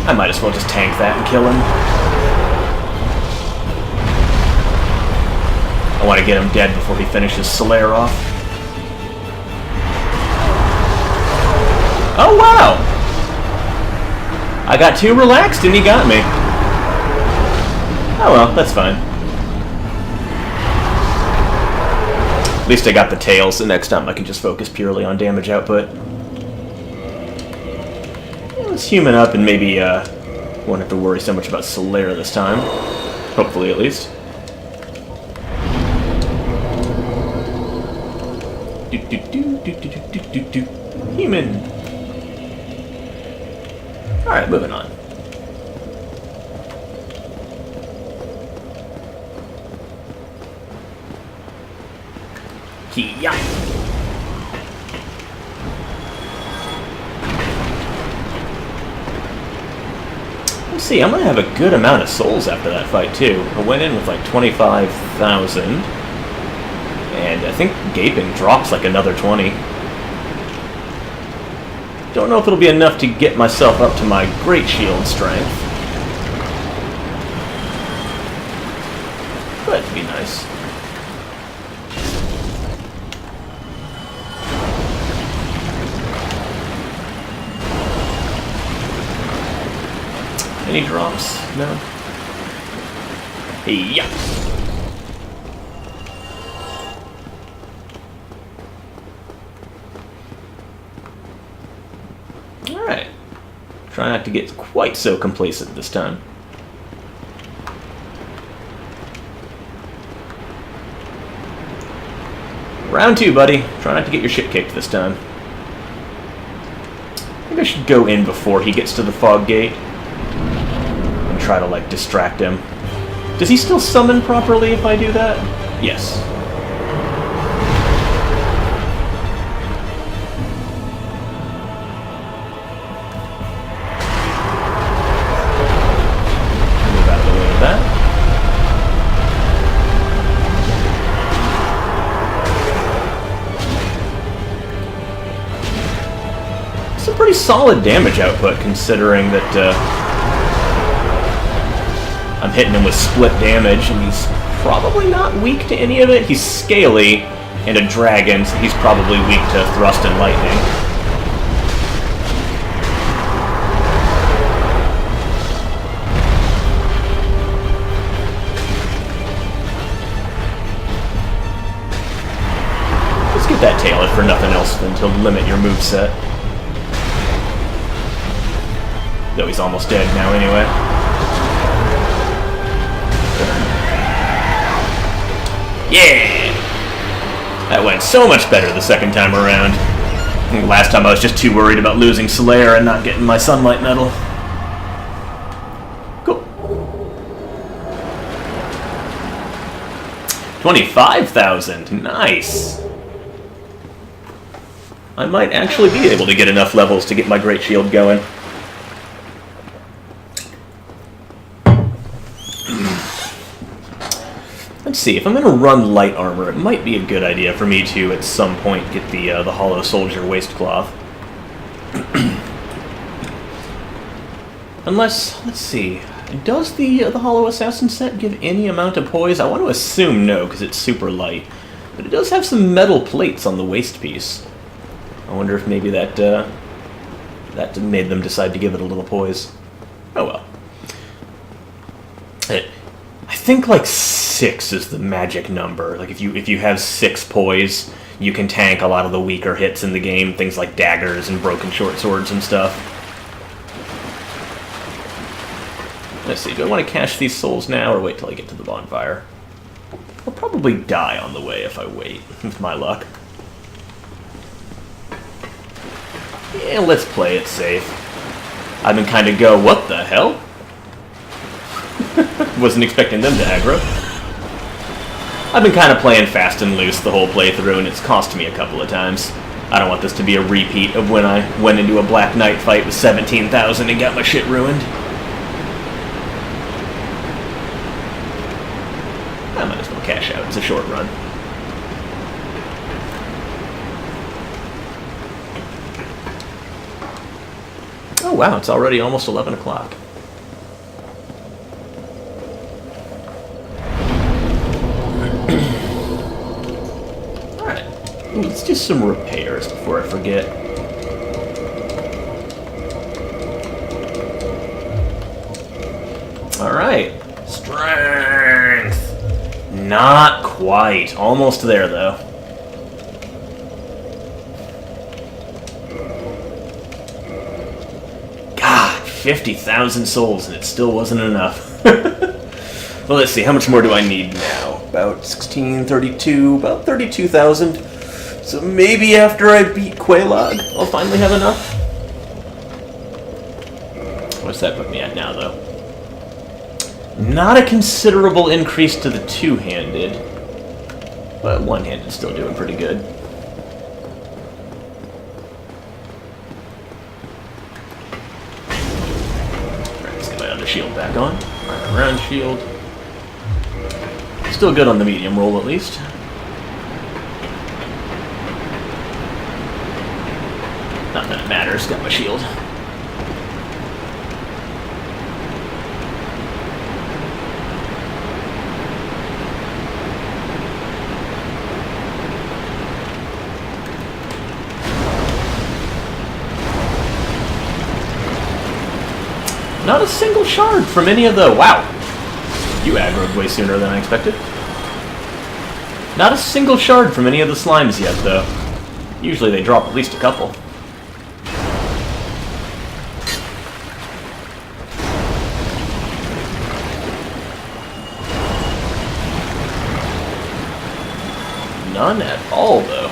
[SPEAKER 1] I might as well just tank that and kill him. I want to get him dead before he finishes Solaire off. Oh, wow! I got too relaxed and he got me. Oh well, that's fine. At least I got the tails, so next time I can just focus purely on damage output. Let's human up and maybe won't have to worry so much about Solaire this time. Hopefully, at least. Human. Alright, moving on. Kia. Let's see, I'm going to have a good amount of souls after that fight, too. I went in with like 25,000. And I think Gaping drops like another 20. Don't know if it'll be enough to get myself up to my Great Shield strength. But it'd be nice. Any drops? No? Hey, yeah. Alright. Try not to get quite so complacent this time. Round 2, buddy. Try not to get your shit kicked this time. Maybe I should go in before he gets to the fog gate and try to, like, distract him. Does he still summon properly if I do that? Yes. Move out of the way of that. It's a pretty solid damage output considering that I'm hitting him with split damage, and he's probably not weak to any of it. He's scaly and a dragon, so he's probably weak to thrust and lightning. Let's get that tail if for nothing else than to limit your moveset. Though he's almost dead now anyway. Yeah! That went so much better the second time around. Last time I was just too worried about losing Slayer and not getting my Sunlight Medal. Cool. 25,000. Nice. I might actually be able to get enough levels to get my Great Shield going. Let's see, if I'm going to run light armor, it might be a good idea for me to, at some point, get the Hollow Soldier waistcloth. Unless, let's see, does the Hollow Assassin set give any amount of poise? I want to assume no, because it's super light. But it does have some metal plates on the waist piece. I wonder if maybe that made them decide to give it a little poise. Oh well. I think like 6 is the magic number. Like if you have 6 poise, you can tank a lot of the weaker hits in the game, things like daggers and broken short swords and stuff. Let's see, do I want to cash these souls now or wait till I get to the bonfire? I'll probably die on the way if I wait, with my luck. Yeah, let's play it safe. I've been kind of go, what the hell? Wasn't expecting them to aggro. I've been kind of playing fast and loose the whole playthrough, and it's cost me a couple of times. I don't want this to be a repeat of when I went into a Black Knight fight with 17,000 and got my shit ruined. I might as well cash out. It's a short run. Oh wow, it's already almost 11 o'clock. Let's do some repairs before I forget. Alright. Strength! Not quite. Almost there, though. God, 50,000 souls, and it still wasn't enough. Well, let's see. How much more do I need now? About 1632, about 32,000. So maybe after I beat Quelaag, I'll finally have enough. What's that put me at now, though? Not a considerable increase to the two-handed, but one-handed still doing pretty good. Alright, let's get my under shield back on. Around shield. Still good on the medium roll, at least. Not that it matters, got my shield. Not a single shard from any of the... Wow! You aggroed way sooner than I expected. Not a single shard from any of the slimes yet, though. Usually they drop at least a couple. None at all, though.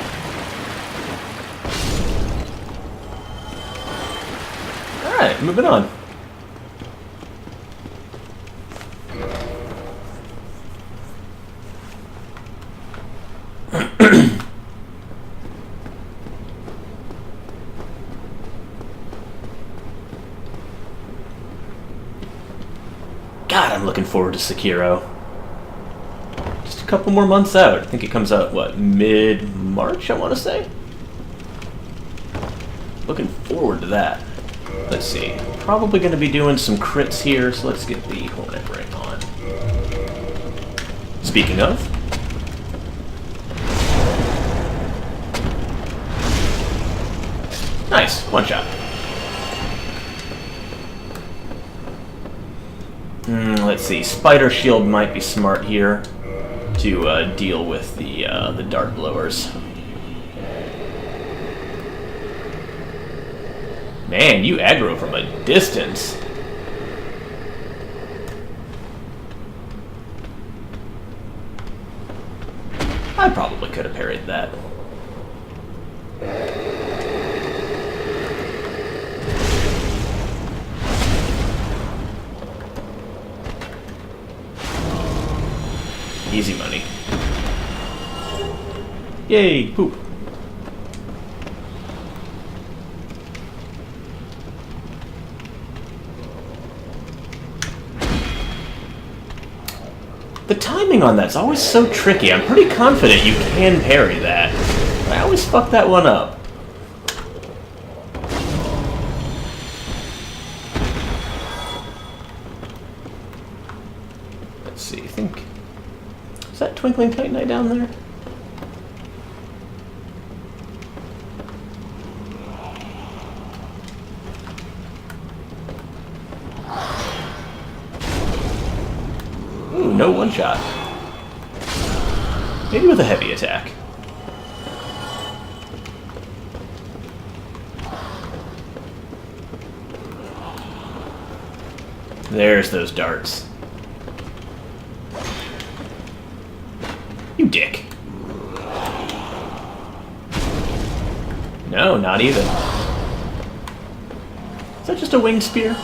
[SPEAKER 1] Alright, moving on. God, I'm looking forward to Sekiro. Just a couple more months out. I think it comes out, what, mid-March, I want to say? Looking forward to that. Let's see. Probably going to be doing some crits here, so let's get the Hornet Ring on. Speaking of... Nice, one shot. Let's see. Spider Shield might be smart here to deal with the dart blowers. Man, you aggro from a distance. I probably could have parried that. Easy money. Yay, poop. The timing on that's always so tricky. I'm pretty confident you can parry that. I always fuck that one up. Let's see, I think... Is that Twinkling Titanite down there? Ooh, no one shot. Maybe with a heavy attack. There's those darts. You dick. No, not even. Is that just a winged spear?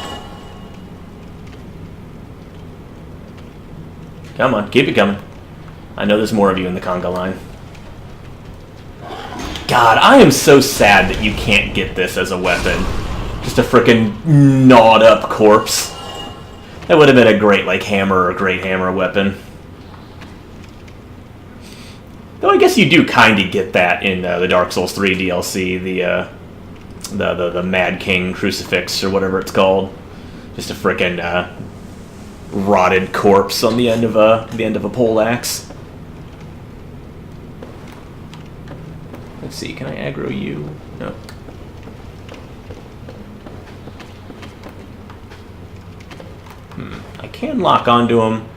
[SPEAKER 1] Come on, keep it coming. I know there's more of you in the conga line. God, I am so sad that you can't get this as a weapon. Just a frickin' gnawed up corpse. That would have been a great, like, hammer or great hammer weapon. Though I guess you do kind of get that in the Dark Souls 3 DLC, the Mad King Crucifix or whatever it's called. Just a frickin' rotted corpse on the end of a pole axe. Let's see, can I aggro you? No. I can lock onto him,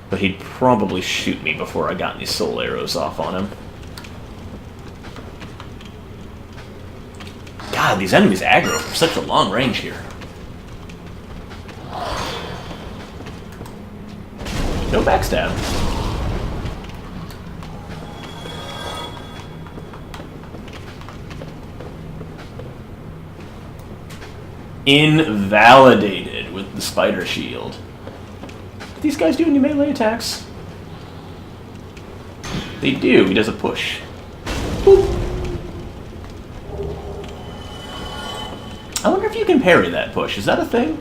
[SPEAKER 1] but he'd probably shoot me before I got any soul arrows off on him. God, these enemies aggro from such a long range here. No backstab. Invalidated with the spider shield. Do these guys do any melee attacks? They do. He does a push. Boop. I wonder if you can parry that push. Is that a thing?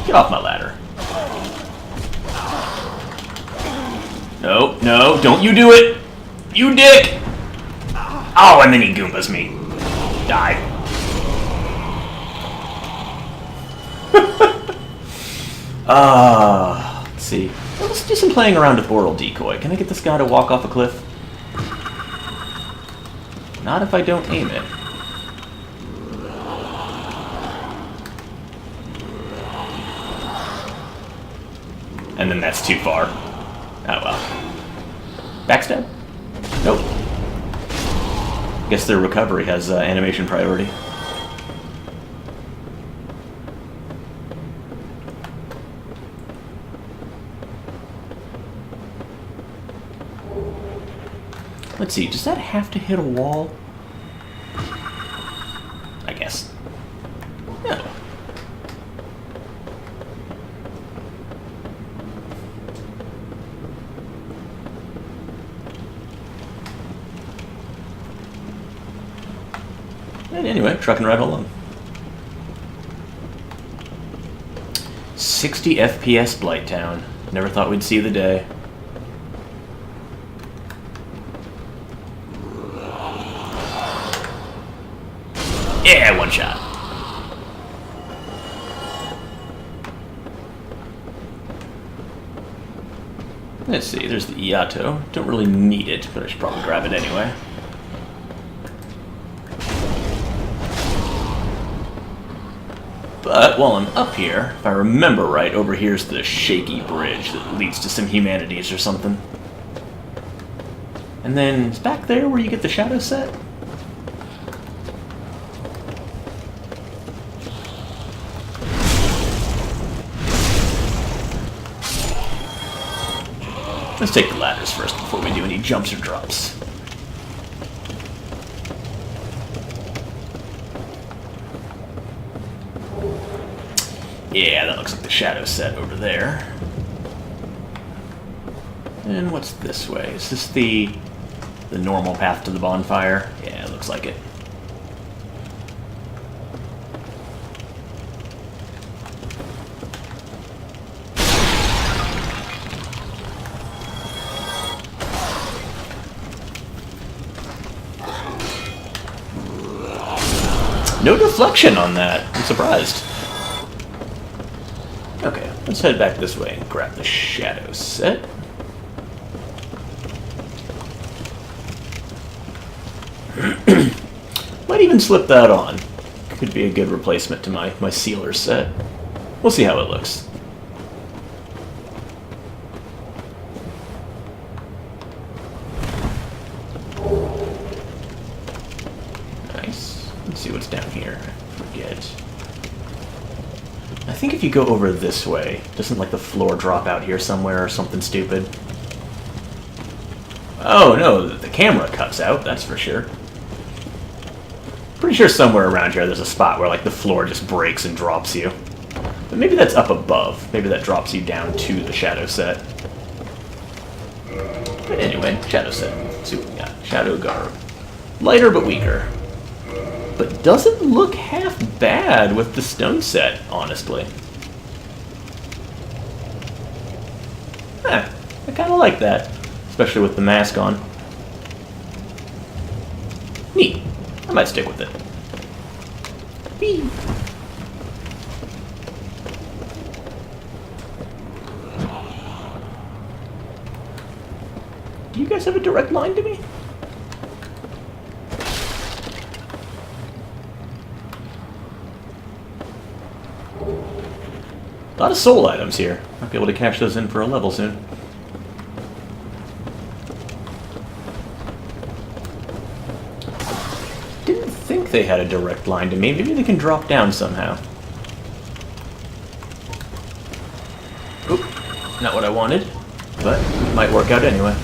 [SPEAKER 1] Get off my ladder. No, no, don't you do it! You dick! Oh, and then he Goombas me. Die. Let's see. Well, let's do some playing around with Oral Decoy. Can I get this guy to walk off a cliff? Not if I don't aim it. And then that's too far. Oh well. Backstab? Nope. Guess their recovery has animation priority. Let's see, does that have to hit a wall? I guess. No. And anyway, trucking right along. 60 FPS Blighttown. Never thought we'd see the day. Yeah, one shot. Let's see, there's the Iato. Don't really need it, but I should probably grab it anyway. But while I'm up here, if I remember right, over here's the shaky bridge that leads to some humanities or something. And then it's back there where you get the shadow set. Let's take the ladders first before we do any jumps or drops. Yeah, that looks like the shadow set over there. And what's this way? Is this the normal path to the bonfire? Yeah, it looks like it. No deflection on that. I'm surprised. Okay, let's head back this way and grab the shadow set. Might even slip that on. Could be a good replacement to my sealer set. We'll see how it looks. Nice. Let's see what's down here. I forget. I think if you go over this way, doesn't like the floor drop out here somewhere or something stupid? Oh no, the camera cuts out, that's for sure. Pretty sure somewhere around here there's a spot where like the floor just breaks and drops you. But maybe that's up above. Maybe that drops you down to the shadow set. But anyway, shadow set. Let's see what we got. Shadow garb. Lighter but weaker. But doesn't look half bad with the stone set, honestly. I kind of like that. Especially with the mask on. Neat. I might stick with it. Whee! Do you guys have a direct line to me? A lot of soul items here. Might be able to cash those in for a level soon. Didn't think they had a direct line to me. Maybe they can drop down somehow. Oop, not what I wanted, but it might work out anyway.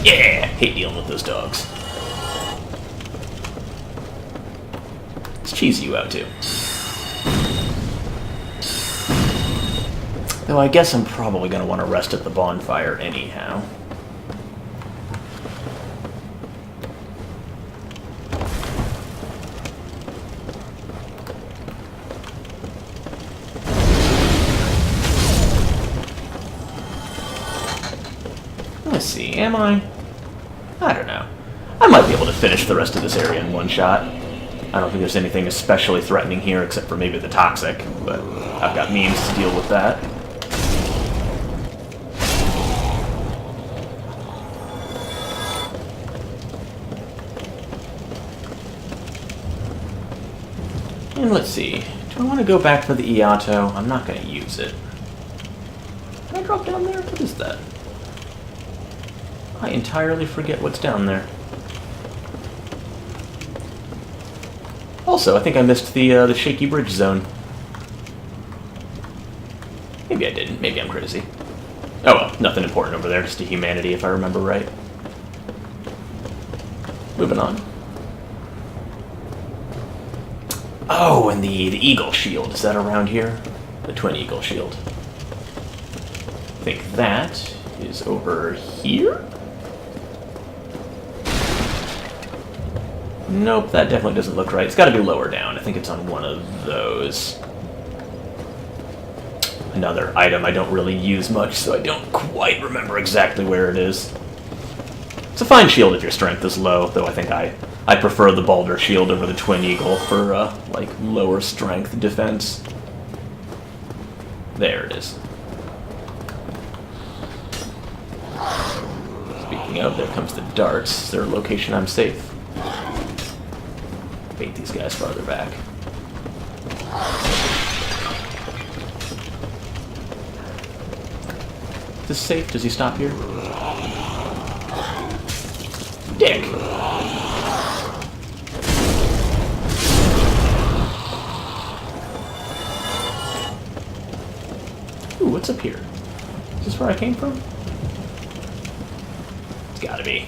[SPEAKER 1] Yeah! Hate dealing with those dogs. Let's cheese you out too. Though I guess I'm probably going to want to rest at the bonfire anyhow. Let's see, am I? I don't know. I might be able to finish the rest of this area in one shot. I don't think there's anything especially threatening here except for maybe the toxic, but I've got means to deal with that. And let's see, do I want to go back for the Iato? I'm not going to use it. Can I drop down there? What is that? I entirely forget what's down there. Also, I think I missed the shaky bridge zone. Maybe I didn't. Maybe I'm crazy. Oh well, nothing important over there, just a humanity if I remember right. Moving on. Oh, and the eagle shield. Is that around here? The twin eagle shield. I think that is over here? Nope, that definitely doesn't look right. It's got to be lower down. I think it's on one of those. Another item I don't really use much, so I don't quite remember exactly where it is. It's a fine shield if your strength is low, though I think I prefer the Baldur shield over the Twin Eagle for, like, lower strength defense. There it is. Speaking of, there comes the darts. Is there a location I'm safe? Bait these guys farther back. Is this safe? Does he stop here? Dick! Ooh, what's up here? Is this where I came from? It's gotta be.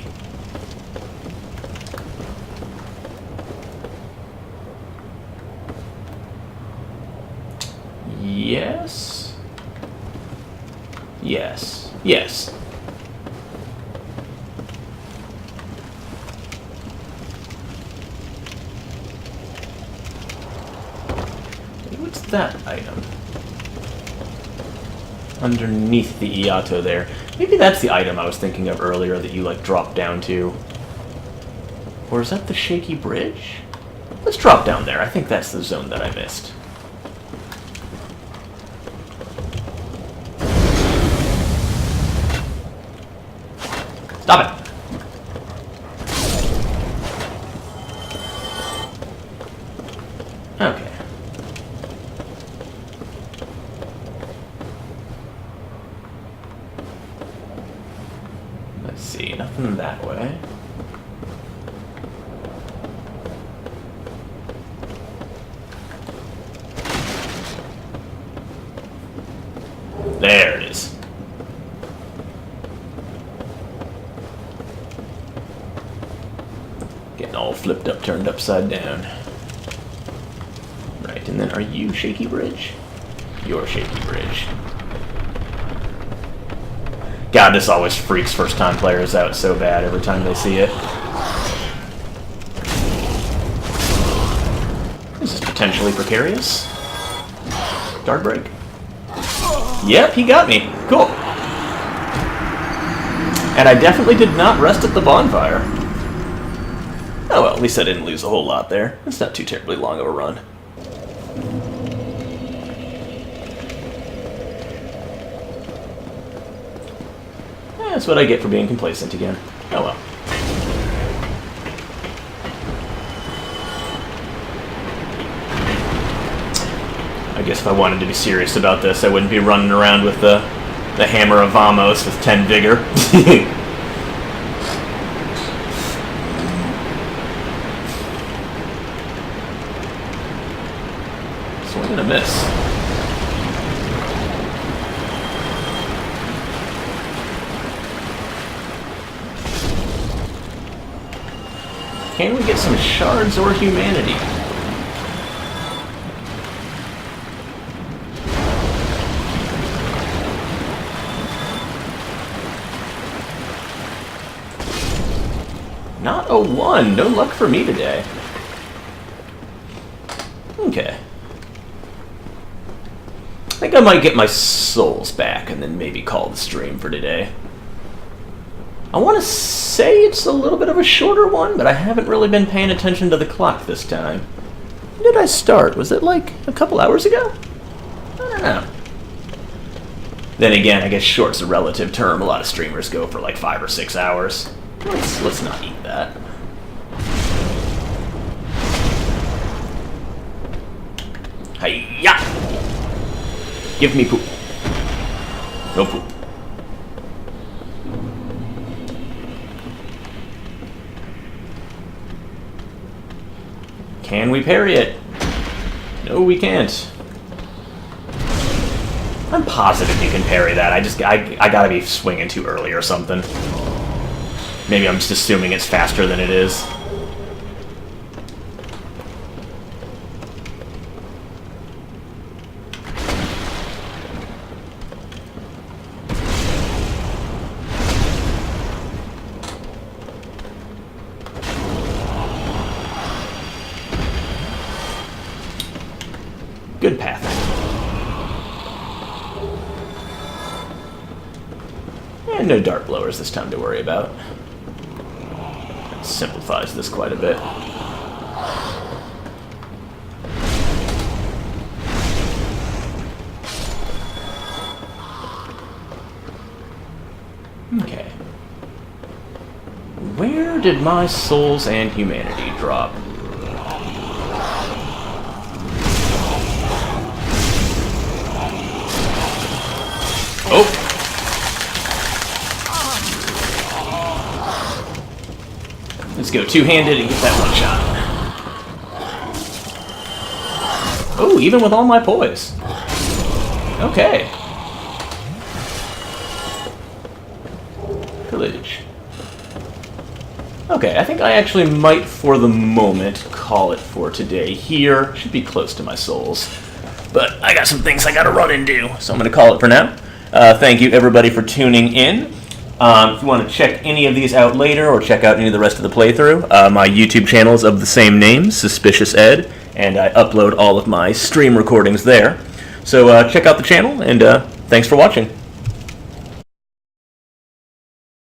[SPEAKER 1] Yes? Yes. Yes. What's that item? Underneath the Iato there. Maybe that's the item I was thinking of earlier that you, like, dropped down to. Or is that the shaky bridge? Let's drop down there. I think that's the zone that I missed. Stop it! Okay. Let's see, nothing that way. There it is. Getting all flipped up, turned upside down. Right, and then are you Shaky Bridge? You're Shaky Bridge. God, this always freaks first-time players out so bad every time they see it. This is potentially precarious. Guard break. Yep, he got me. Cool. And I definitely did not rest at the bonfire. Oh well, at least I didn't lose a whole lot there. It's not too terribly long of a run. That's what I get for being complacent again. Oh well. I guess if I wanted to be serious about this, I wouldn't be running around with the Hammer of Vamos with 10 vigor. Swing and a miss. Can we get some shards or humanity? Not a 1. No luck for me today. Okay. I think I might get my souls back and then maybe call the stream for today. I want to say it's a little bit of a shorter one, but I haven't really been paying attention to the clock this time. When did I start? Was it like a couple hours ago? I don't know. Then again, I guess short's a relative term. A lot of streamers go for like 5 or 6 hours. Let's not eat that. Hi-ya! Give me poop. No poop. Can we parry it? No, we can't. I'm positive you can parry that. I gotta be swinging too early or something. Maybe I'm just assuming it's faster than it is. Good path. And no dart blowers this time to worry about. That simplifies this quite a bit. Okay. Where did my souls and humanity drop? Oh! Let's go two-handed and get that one shot. Oh, even with all my poise. Okay. Pillage. Okay, I think I actually might, for the moment, call it for today here. Should be close to my souls. But I got some things I gotta run and do, so I'm gonna call it for now. Thank you, everybody, for tuning in. If you want to check any of these out later or check out any of the rest of the playthrough, my YouTube channel is of the same name, SuspiciousEd, and I upload all of my stream recordings there. So check out the channel, and thanks for watching.